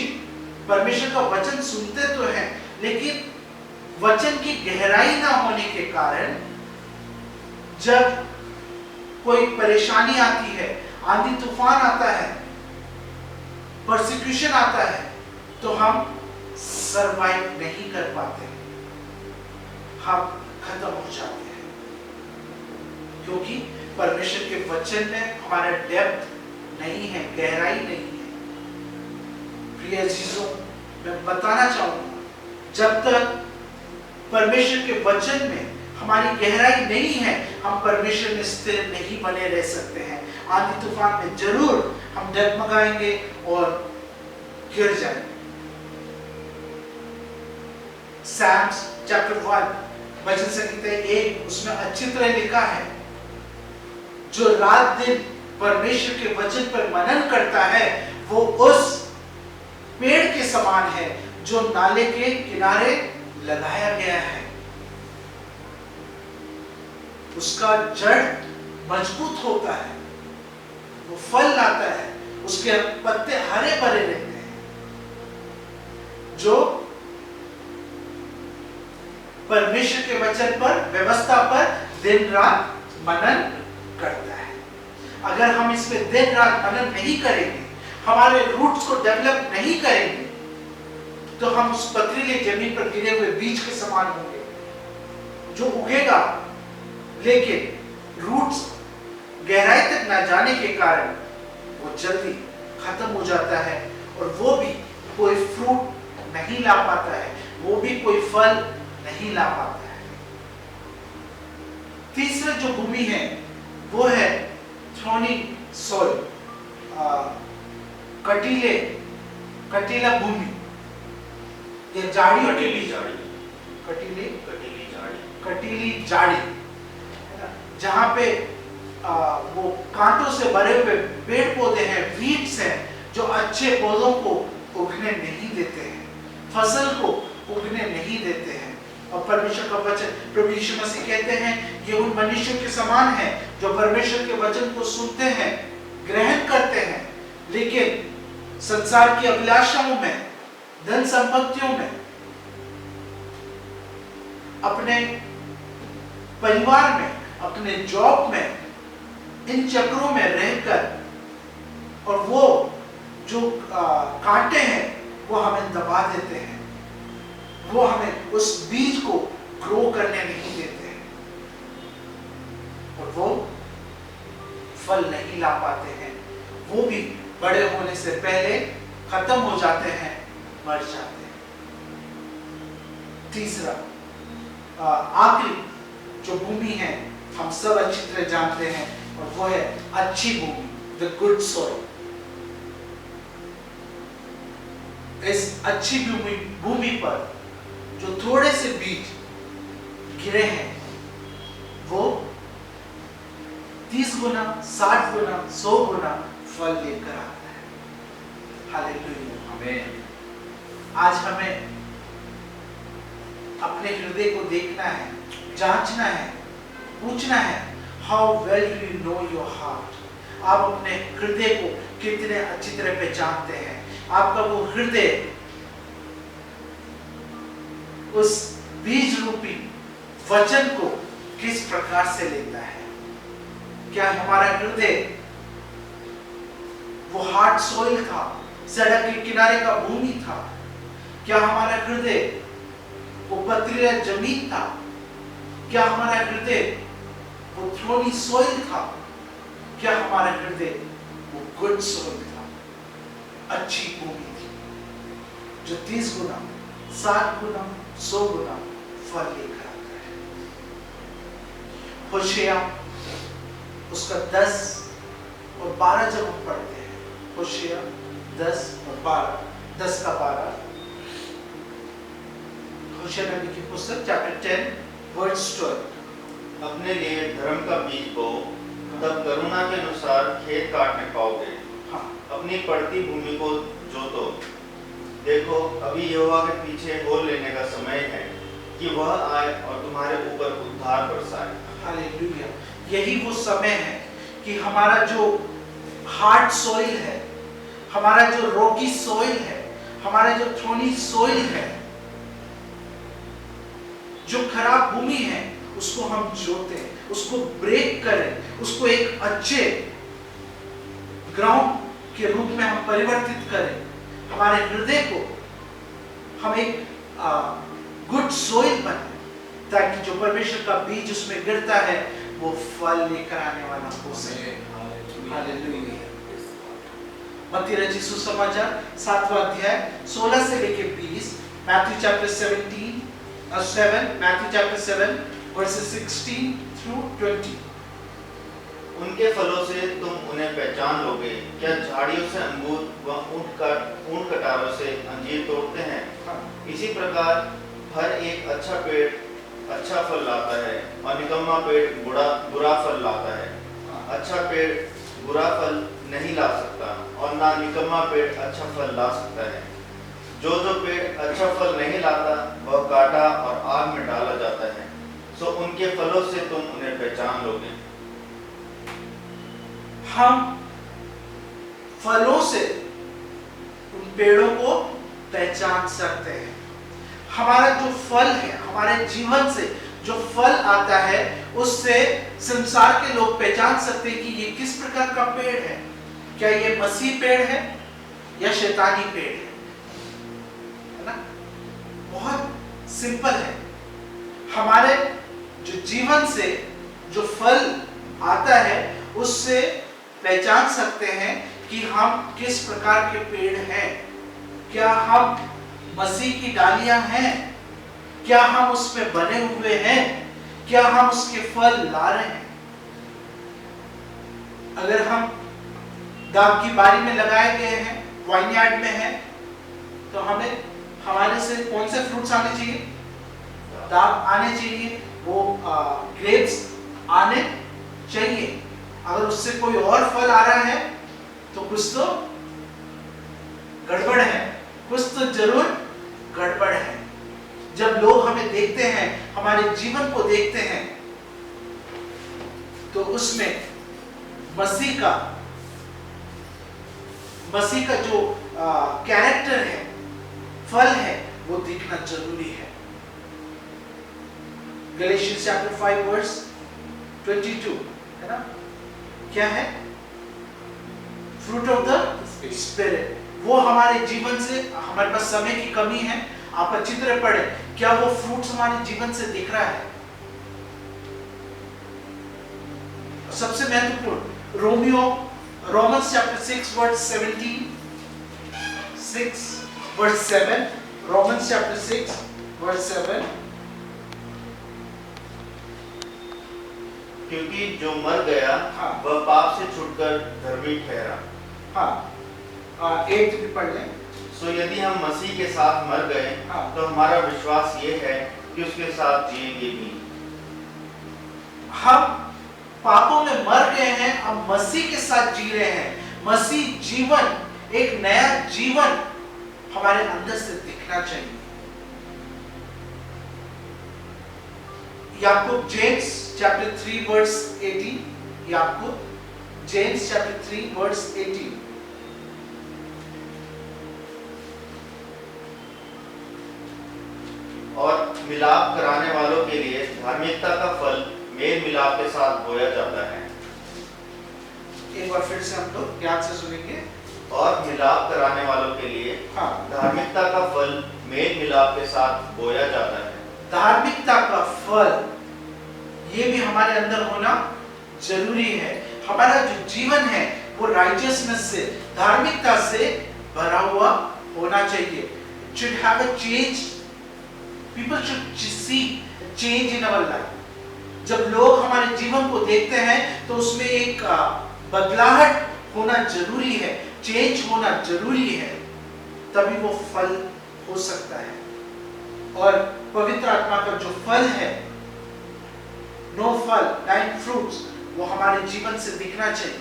परमेश्वर का वचन सुनते तो हैं, लेकिन वचन की गहराई ना होने के कारण जब कोई परेशानी आती है, आंधी तूफान आता है, परसिक्यूशन आता है, तो हम सरवाइव नहीं कर पाते, हम खत्म हो जाते हैं। क्योंकि परमेश्वर के वचन में हमारा डेप्थ नहीं है, गहराई नहीं है। प्रिय अजीजों, मैं बताना चाहूंगा, जब तक परमेश्वर के वचन में हमारी गहराई नहीं है, हम परमेश्वर में स्थिर नहीं बने रह सकते हैं। आंधी तूफान में जरूर हम डगमगाएंगे और गिर जाएंगे। Psalms chapter 1 वचन संहिता 1 उसमें अच्छी तरह लिखा है, जो रात दिन परमेश्वर के वचन पर मनन करता है वो उस पेड़ के समान है जो नाले के किनारे लगाया गया है। उसका जड़ मजबूत होता है, वो फल लाता है, उसके पत्ते हरे भरे रहते हैं। जो परमेश्वर के वचन पर, व्यवस्था पर दिन रात मनन करता है। अगर हम इस पे दिन रात मनन नहीं करेंगे, हमारे रूट्स को डेवलप नहीं करेंगे, तो हम उस पथरीले जमीन पर गिरे हुए बीज के समान होंगे, जो उगेगा लेकिन रूट्स गहराई तक ना जाने के कारण वो जल्दी खत्म हो जाता है और वो भी कोई फ्रूट नहीं ला पाता है, वो भी कोई फल नहीं ला पाता है। तीसरा जो भूमि है वो है थ्रोनी सॉइल, कटीला भूमि, ये कटीली जाड़ी, जहां पे वो कांटों से भरे हुए पेड़ पौधे हैं, वीड्स हैं, जो अच्छे पौधों को उगने नहीं देते हैं, फसल को उगने नहीं देते हैं। और परमेश्वर का वचन, प्रभु यीशु मसीह कहते हैं, ये उन मनुष्यों के समान है जो परमेश्वर के वचन को सुनते हैं, ग्रहण करते हैं, लेकिन संसार की अभिलाषाओं में, धन संपत्तियों में, अपने परिवार में, अपने जॉब में, इन चक्रों में रहकर, और वो जो कांटे हैं वो हमें दबा देते हैं, वो हमें उस बीज को ग्रो करने नहीं देते हैं और वो फल नहीं ला पाते हैं, वो भी बड़े होने से पहले खत्म हो जाते हैं, मर जाते हैं। तीसरा आखिरी जो भूमि है हम सब अच्छी तरह जानते हैं, और वो है अच्छी भूमि, द गुड सॉइल। इस अच्छी भूमि पर जो थोड़े से बीज गिरे हैं वो 30 गुना, 60 गुना, 100 गुना फल लेकर आता है। हालेलुया, आमीन। आज हमें अपने हृदय को देखना है, जांचना है, पूछना है, how well do you know your heart. आप अपने हृदय को कितने अच्छी तरह पहचानते हैं, आपका वो हृदय उस बीज रूपी वचन को किस प्रकार से लेता है। क्या हमारा हृदय वो हार्ड सॉइल था, सड़क के किनारे का भूमि था? क्या हमारा हृदय वो पथरीला जमीन था? क्या हमारा हृदय वो थ्रोनी सॉइल था? क्या हमारा हृदय वो गुड सॉइल था, अच्छी भूमि थी, जो 30 गुना, 60 गुना, 100 गुना फल लेकर आता है। होशेया उसका 10 और 12 जब हम पढ़ते हैं, होशेया 10 और 12, 10 का 12, होशेया नबी की पुस्तक चैप्टर 10 वर्स 12। अपने लिए धर्म का बीज बो, तब करुणा के अनुसार खेत काटने पाओगे। हाँ, अपनी पड़ती भूमि को जोतो। देखो, अभी यहोवा के पीछे होल लेने का समय है कि वह आए और तुम्हारे ऊपर उद्धार बरसाए। हालेलुया। यही वो समय है कि हमारा जो हार्ड सॉइल है, हमारा जो रॉकी सॉइल है, हमारा जो थ्रोनी सॉइल है, जो खराब भूमि है, उसको हम जोतें, उसको ब्रेक करें, उसको एक अच्छे ग्राउंड के रूप में हम परिवर्तित करें। हमारे हृदय को हम एक गुड सॉइल बने, ताकि जो परमेश्वर का बीज उसमें गिरता है वो फल लेकर आने वाला हो सके। हालेलुया। मत्ती रचित सुसमाचार 7वां अध्याय 16 से लेकर 20, Matthew chapter 17 7, Matthew chapter 7, verses 16 through 20. उनके फलों से तुम उन्हें पहचान लोगे। क्या झाड़ियों से अंगूर व ऊंट कटारों से अंजीर तोड़ते हैं? हाँ। इसी प्रकार हर एक अच्छा पेड़ अच्छा फल लाता है और निकम्मा पेड़ बुरा फल लाता है। अच्छा पेड़ बुरा फल नहीं ला सकता और ना निकम्मा पेड़ अच्छा फल ला सकता है। जो पेड़ अच्छा फल नहीं लाता वह काटा और आग में डाला जाता है। सो उनके फलों से तुम उन्हें पहचान लोगे। हम फलों से उन पेड़ों को पहचान सकते हैं। हमारा जो फल है, हमारे जीवन से जो फल आता है, उससे संसार के लोग पहचान सकते हैं कि ये किस प्रकार का पेड़ है। क्या ये मसीह पेड़ है या शैतानी पेड़ है ना? बहुत सिंपल है। हमारे जो जीवन से जो फल आता है, उससे पहचान सकते हैं कि हम किस प्रकार के पेड़ हैं। क्या हम मसीह की डालियां हैं? क्या हम उसमें बने हुए हैं? क्या हम उसके फल ला रहे हैं? अगर हम दाग की बारी में लगाए गए हैं, वाइनयार्ड में हैं, तो हमें हमारे से कौन से फ्रूट्स आने चाहिए? दाग आने चाहिए, वो ग्रेप्स आने चाहिए। अगर उससे कोई और फल आ रहा है तो कुछ तो गड़बड़ है, कुछ तो जरूर गड़बड़ है। जब लोग हमें देखते हैं, हमारे जीवन को देखते हैं, तो उसमें मसीह का जो कैरेक्टर है, फल है, वो दिखना जरूरी है। गैलेशियंस चैप्टर 5 वर्स 22 है ना? क्या है? Fruit of the spirit. वो हमारे जीवन से, हमारे पास समय की कमी है, आप अच्छी तरह पढ़ें, क्या वो फ्रूट्स हमारे जीवन से दिख रहा है? सबसे महत्वपूर्ण Romans chapter 6 verse 17, 6 verse 7, Romans chapter 6 verse 7। क्योंकि जो मर गया हाँ। वह पाप से छूटकर धर्मी ठहरा। हाँ, एक भी पढ़ लें। सो यदि हम मसीह के साथ मर गए, हाँ। तो हमारा विश्वास ये है कि उसके साथ जिएंगे भी। हम पापों में मर गए हैं, हम मसीह के साथ जी रहे हैं। मसीह जीवन, एक नया जीवन हमारे अंदर से दिखना चाहिए। याकूब जेम्स चैप्टर 3 वर्स 18, याकूब जेम्स चैप्टर 3 वर्स 18। और मिलाप कराने वालों के लिए धार्मिकता का फल मेल मिलाप के साथ बोया जाता है। एक बार फिर से हम लोग ध्यान से सुनेंगे। और मिलाप कराने वालों के लिए हाँ, धार्मिकता का फल मेल मिलाप के साथ बोया जाता है। धार्मिकता का फल ये भी हमारे अंदर होना जरूरी है। हमारा जो जीवन है वो राइचियसनेस से, धार्मिकता से भरा हुआ होना चाहिए। It should have a change. People should see a change in our life. जब लोग हमारे जीवन को देखते हैं तो उसमें एक बदलाहट होना जरूरी है, चेंज होना जरूरी है, तभी वो फल हो सकता है। और पवित्र आत्मा का जो फल है, नो फल 9 फ्रूट्स, वो हमारे जीवन से दिखना चाहिए।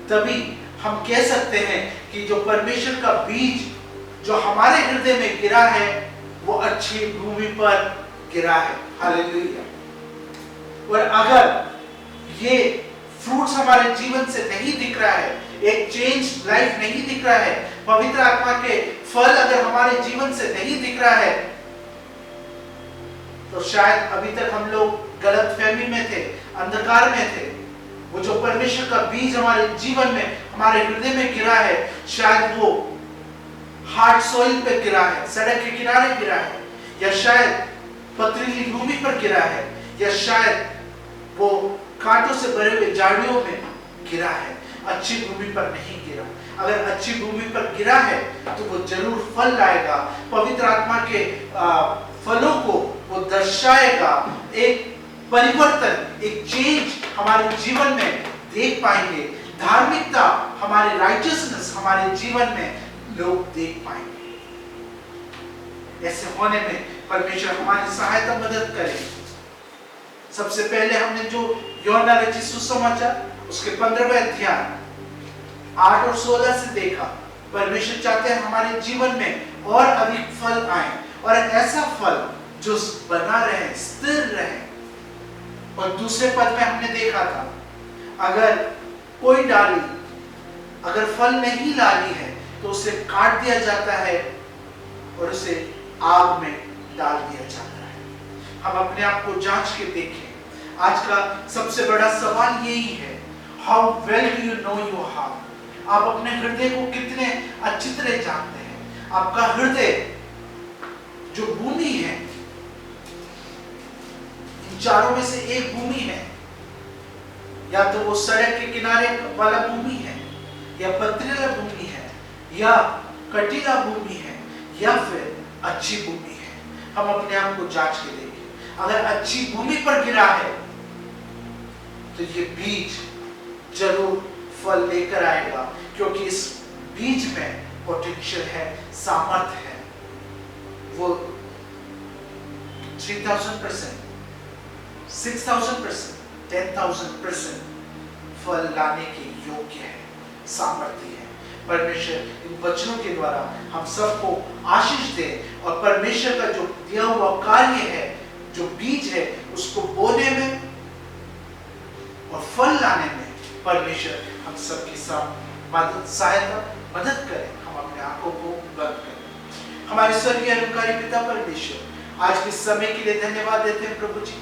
तभी हम कह सकते हैं कि जो परमेश्वर का बीज जो हमारे हृदय में गिरा है वो अच्छी भूमि पर गिरा है। हालेलुया। और अगर ये फ्रूट्स हमारे जीवन से नहीं दिख रहा है, एक चेंज लाइफ नहीं दिख रहा है, पवित्र आत्मा के फल अगर हमारे जीवन से नहीं दिख रहा है, तो शायद अभी तक हम लोग गलतफहमी में थे, अंधकार में थे। वो जो परमेश्वर का बीज हमारे जीवन में, हमारे हृदय में गिरा है, शायद वो हार्ड सॉइल पे गिरा है, सड़क के किनारे गिरा है, या शायद पथरीली भूमि पर गिरा है, या शायद वो कांटों से भरे हुए झाड़ियों में गिरा है, अच्छी भूमि पर नहीं गिरा। अगर अच्छी भूमि पर गिरा है तो वो जरूर फल लाएगा। पवित्र आत्मा के फलों को वो दर्शाएगा, एक परिवर्तन, एक चेंज हमारे जीवन में देख पाएंगे। धार्मिकता, हमारे राइटियसनेस हमारे जीवन में लोग देख पाएंगे। ऐसे होने में परमेश्वर हमारी सहायता मदद करे। सबसे पहले हमने जो यूहन्ना रचित सुसमाचार उसके 15वें अध्याय 8 और 16 से देखा। परमेश्वर चाहते हैं हमारे जीवन में और अधिक फल आए, और एक ऐसा फल जो बना रहे, स्थिर रहे। और दूसरे पद में हमने देखा था, अगर कोई डाली अगर फल नहीं लानी है तो उसे काट दिया जाता है और उसे आग में डाल दिया जाता है। हम अपने आप को जांच के देखें। आज का सबसे बड़ा सवाल यही है, how well do you know your heart? आप अपने हृदय को कितने अच्छी तरह जानते हैं? आपका हृदय जो भूमि है, इन चारों में से एक भूमि है, या तो वो सड़क के किनारे वाला भूमि है, या पथरीला भूमि है, या कटीला भूमि है, या फिर अच्छी भूमि है। हम अपने आप को जांच के देखें। अगर अच्छी भूमि पर गिरा है तो ये बीज जरूर फल लेकर आएगा, क्योंकि इस बीज में पोटेंशियल है, सामर्थ्य है। वो 3000%, 6000%, 10,000% फल लाने के योग्य है, सामर्थ्य है। परमेश्वर इन वचनों के द्वारा हम सबको आशीष दे, और परमेश्वर का जो दिया हुआ कार्य है, जो बीज है, उसको बोने में और फल लाने में परमेश्वर हम सबके साथ सहायता मदद करें। हम अपने आंखों को बंद करें। हमारे स्वर्गीय अनुकारी पिता परमेश्वर, आज के समय के लिए धन्यवाद देते हैं प्रभु जी।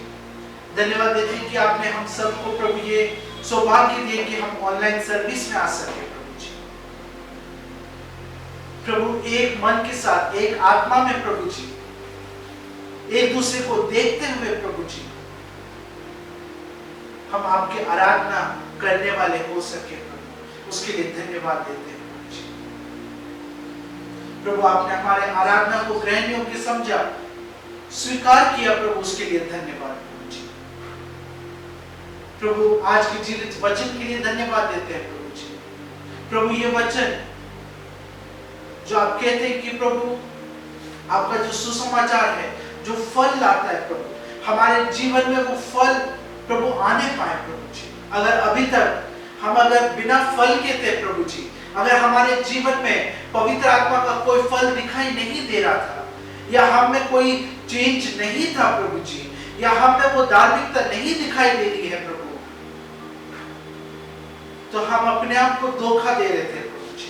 धन्यवाद देते हैं कि आपने हम सबको प्रभु ये सौभाग्य दिए कि हम ऑनलाइन सर्विस में आ सके प्रभु जी। प्रभु एक मन के साथ, एक आत्मा में प्रभु जी, एक दूसरे को देखते हुए प्रभु जी, हम आपकी आराधना करने वाले हो सके प्रभु, उसके लिए धन्यवाद देते हैं प्रभु जी। प्रभु आपने हमारे आराधना को ग्रहण योग्य समझा, स्वीकार किया प्रभु, उसके लिए धन्यवाद प्रभु जी। प्रभु आज के जीवित वचन के लिए धन्यवाद देते हैं प्रभु जी। प्रभु ये वचन जो आप कहते हैं कि प्रभु आपका जो सुसमाचार है, जो फल लाता है प्रभु, हमारे जीवन में वो फल प्रभु आने पाए प्रभु जी। अगर अभी तक हम बिना फल के थे प्रभु जी, अगर हमारे जीवन में पवित्र आत्मा का कोई फल दिखाई नहीं दे रहा था, या हम में कोई चेंज नहीं था प्रभु जी, या हम में वो धार्मिकता नहीं दिखाई दे रही है प्रभु, तो हम अपने आप को धोखा दे रहे थे प्रभु जी।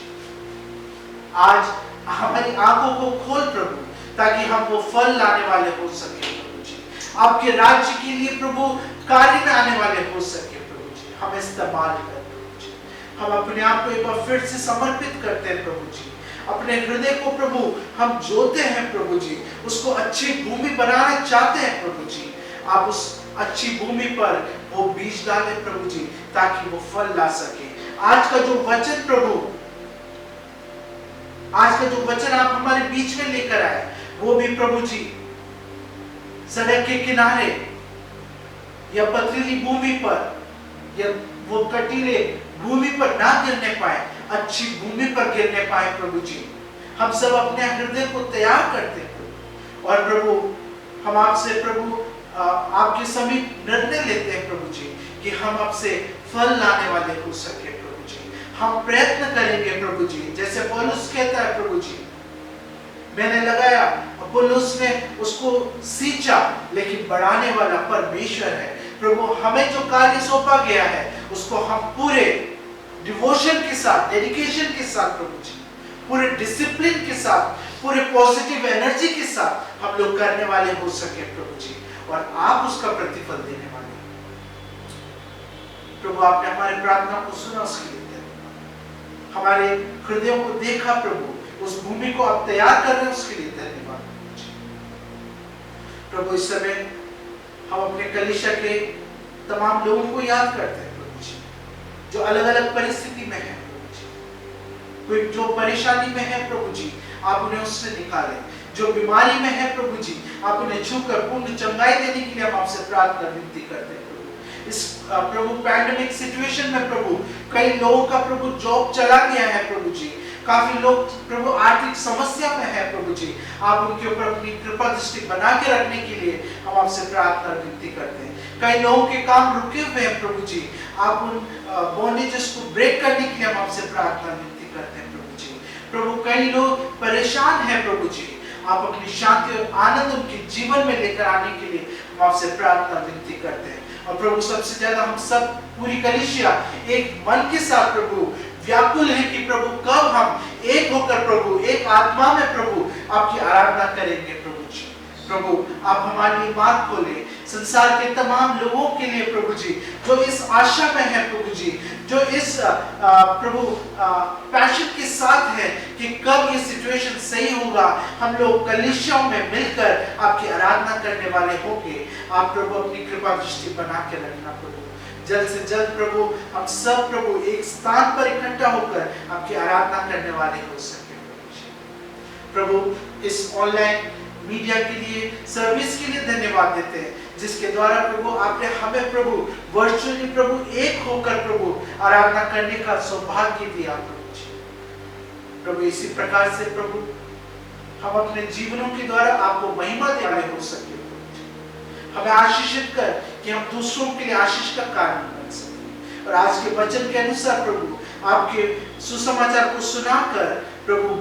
आज हमारी आंखों को खोल प्रभु, ताकि हम वो फल लाने वाले हो सके प्रभु जी, आपके राज्य के लिए प्रभु कार्य में आने वाले हो सके प्रभु जी। हम इस्तेमाल कर प्रभु जी। हम अपने आप को एक बार फिर से समर्पित करते हैं प्रभु जी। अपने हृदय को प्रभु हम जोते हैं प्रभु जी, उसको अच्छी भूमि बनाना चाहते हैं प्रभु जी। आप उस अच्छी भूमि पर वो बीज डालें प्रभु जी, ताकि वो फल ला सके। आज का जो वचन प्रभु, आज का जो वचन आप हमारे बीच में लेकर आए, वो भी प्रभु जी सड़क के किनारे या पथरीली भूमि पर या वो कटीले भूमि पर ना गिरने पाए, अच्छी भूमि पर गिरने पाए प्रभु जी। हम सब अपने हृदय को तैयार करते हैं और प्रभु हम आपसे प्रभु आपके समीप निर्णय लेते हैं प्रभु जी कि हम आपसे फल लाने वाले हो सके प्रभु जी। हम प्रयत्न करेंगे प्रभु जी, जैसे पौलुस कहता है प्रभु जी, मैंने लगाया, अपोलोस ने उसको सींचा, लेकिन बढ़ाने वाला परमेश्वर है प्रभु। हमें जो कार्य सौंपा गया है उसको हम पूरे डिवोशन के साथ, डेडिकेशन के साथ प्रभु जी, पूरे डिसिप्लिन के साथ, पूरे पॉजिटिव एनर्जी के साथ हम लोग करने वाले हो सके प्रभु जी, और आप उसका प्रतिफल देने वाले प्रभु। आपने हमारी प्रार्थना को सुना, उसके लिए धन्यवाद। हमारे हृदयों को देखा प्रभु, उस भूमि को आप तैयार कर रहे हैं, उसके लिए धन्यवाद प्रभु। इस समय हम अपने कलीसिया के तमाम लोगों को याद करते हैं प्रभु जी, जो अलग अलग परिस्थिति में है प्रभु जी। कोई जो परेशानी में है प्रभु जी, आप उन्हें उससे निकालें। जो बीमारी में है प्रभु जी, आप उन्हें छूकर पूर्ण चंगाई देने के लिए हम आपसे प्रार्थना विनती करते हैं प्रभु। इस प्रभु पैंडेमिक सिचुएशन में प्रभु कई लोगों का प्रभु जॉब चला गया है प्रभु जी, काफी लोग प्रभु आर्थिक समस्या में है प्रभु जी, आप उनके ऊपर अपनी कृपा दृष्टि बना के रखने के लिए हम आपसे प्रार्थना विनती करते हैं। कई लोगों के काम रुके हुए हैं प्रभु जी, आप उन बॉन्डेजेस को ब्रेक करने के लिए हम आपसे प्रार्थना विनती करते हैं प्रभु जी। प्रभु कई लोग परेशान हैं प्रभु जी, आप अपनी शांति और आनंद उनके जीवन में लेकर आने के लिए हम आपसे प्रार्थना विनती करते हैं। और प्रभु सबसे ज्यादा हम सब पूरी कलीसिया एक मन के साथ प्रभु व्याकुल है कि प्रभु कब हम एक होकर प्रभु एक आत्मा में प्रभु आपकी आराधना करेंगे प्रभु जी। प्रभु आप हमारे लिए मार्ग खोले संसार के तमाम लोगों के लिए प्रभु जी, जो इस आशा में है प्रभु जी, जो इस प्रभु पैशन के साथ है कि कब ये सिचुएशन सही होगा, हम लोग कलीसियाओं में मिलकर आपकी आराधना करने वाले होंगे। आप प्रभु अपनी कृपा दृष्टि बना के रखना प्रभु, जल्द से जल्द प्रभु हम सब प्रभु एक स्थान पर इकट्ठा होकर आपकी आराधना करने वाले हो सके प्रभु। इस ऑनलाइन मीडिया के लिए सर्विस के लिए धन्यवाद देते हैं, जिसके द्वारा प्रभु आपने हमें प्रभु वर्चुअली प्रभु एक होकर प्रभु आराधना करने का सौभाग्य दिया प्रभु जी। प्रभु इसी प्रकार से प्रभु हम अपने जीवनों के द्वारा आपको महिमा देने हो सके, हमें आशीषित कर कि हम दूसरों के लिए आशीष का कारण बन सके। और आज के वचन के अनुसार प्रभु आपके सुसमाचार को सुनाकर प्रभु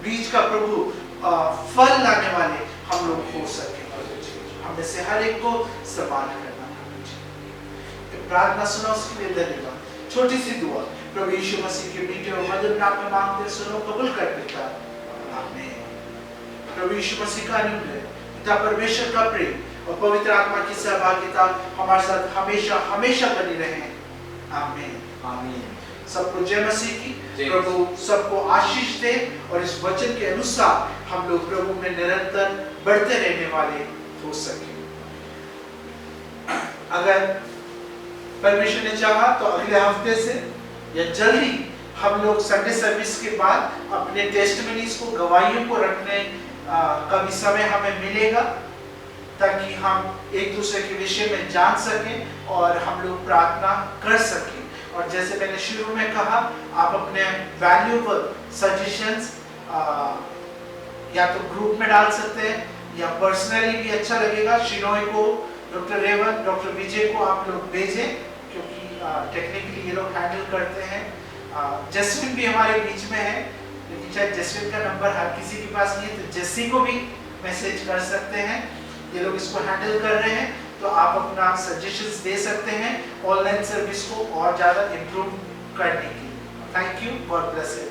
बीज का प्रभु फल लाने वाले हम लोग हो सके प्रभु जी। हमें से हर एक को सम्मान करना प्रभु जी। प्रार्थना सुना उसके लिए धन्यवाद। छोटी सी दुआ प्रभु यीशु मसीह के मीठे और मधुर नाम में मांगते सुनो, कबूल कर पिता, आमीन। प्रभु यीशु मसीह का अनुग्रह, पिता परमेश्वर का प्रेम और पवित्र आत्मा की सहभागिता हमारे साथ हमेशा हमेशा बनी रहे, आमीन आमीन। सबको जय मसीह की। प्रभु सबको आशीष दे और इस वचन के अनुसार हम लोग प्रभु में निरंतर बढ़ते रहने वाले हो सके। अगर परमेश्वर ने चाहा तो अगले हफ्ते से या जल्दी हम लोग संडे सर्विस के बाद अपने टेस्टमनीज को, गवाहियों को रखने का भी समय हमें मिलेगा, ताकि हम एक दूसरे के विषय में जान सकें और हम लोग प्रार्थना कर सकें। और जैसे मैंने शुरू में कहा, आप अपने वैल्यूएबल सजेशंस या तो ग्रुप में डाल सकते हैं या पर्सनली भी अच्छा लगेगा। शिनोय को, डॉक्टर रेवंत, डॉक्टर विजय को आप लोग भेजें, क्योंकि टेक्निकली ये लोग हैंडल करते हैं। जस्विन भी हमारे बीच में है, लेकिन शायद जस्विन का नंबर हर किसी के पास नहीं है, तो जस्सी को भी मैसेज कर सकते हैं। ये लोग इसको हैंडल कर रहे हैं, तो आप अपना सजेशंस दे सकते हैं ऑनलाइन सर्विस को और ज़्यादा इम्प्रूव करने के लिए। Thank you, God bless you.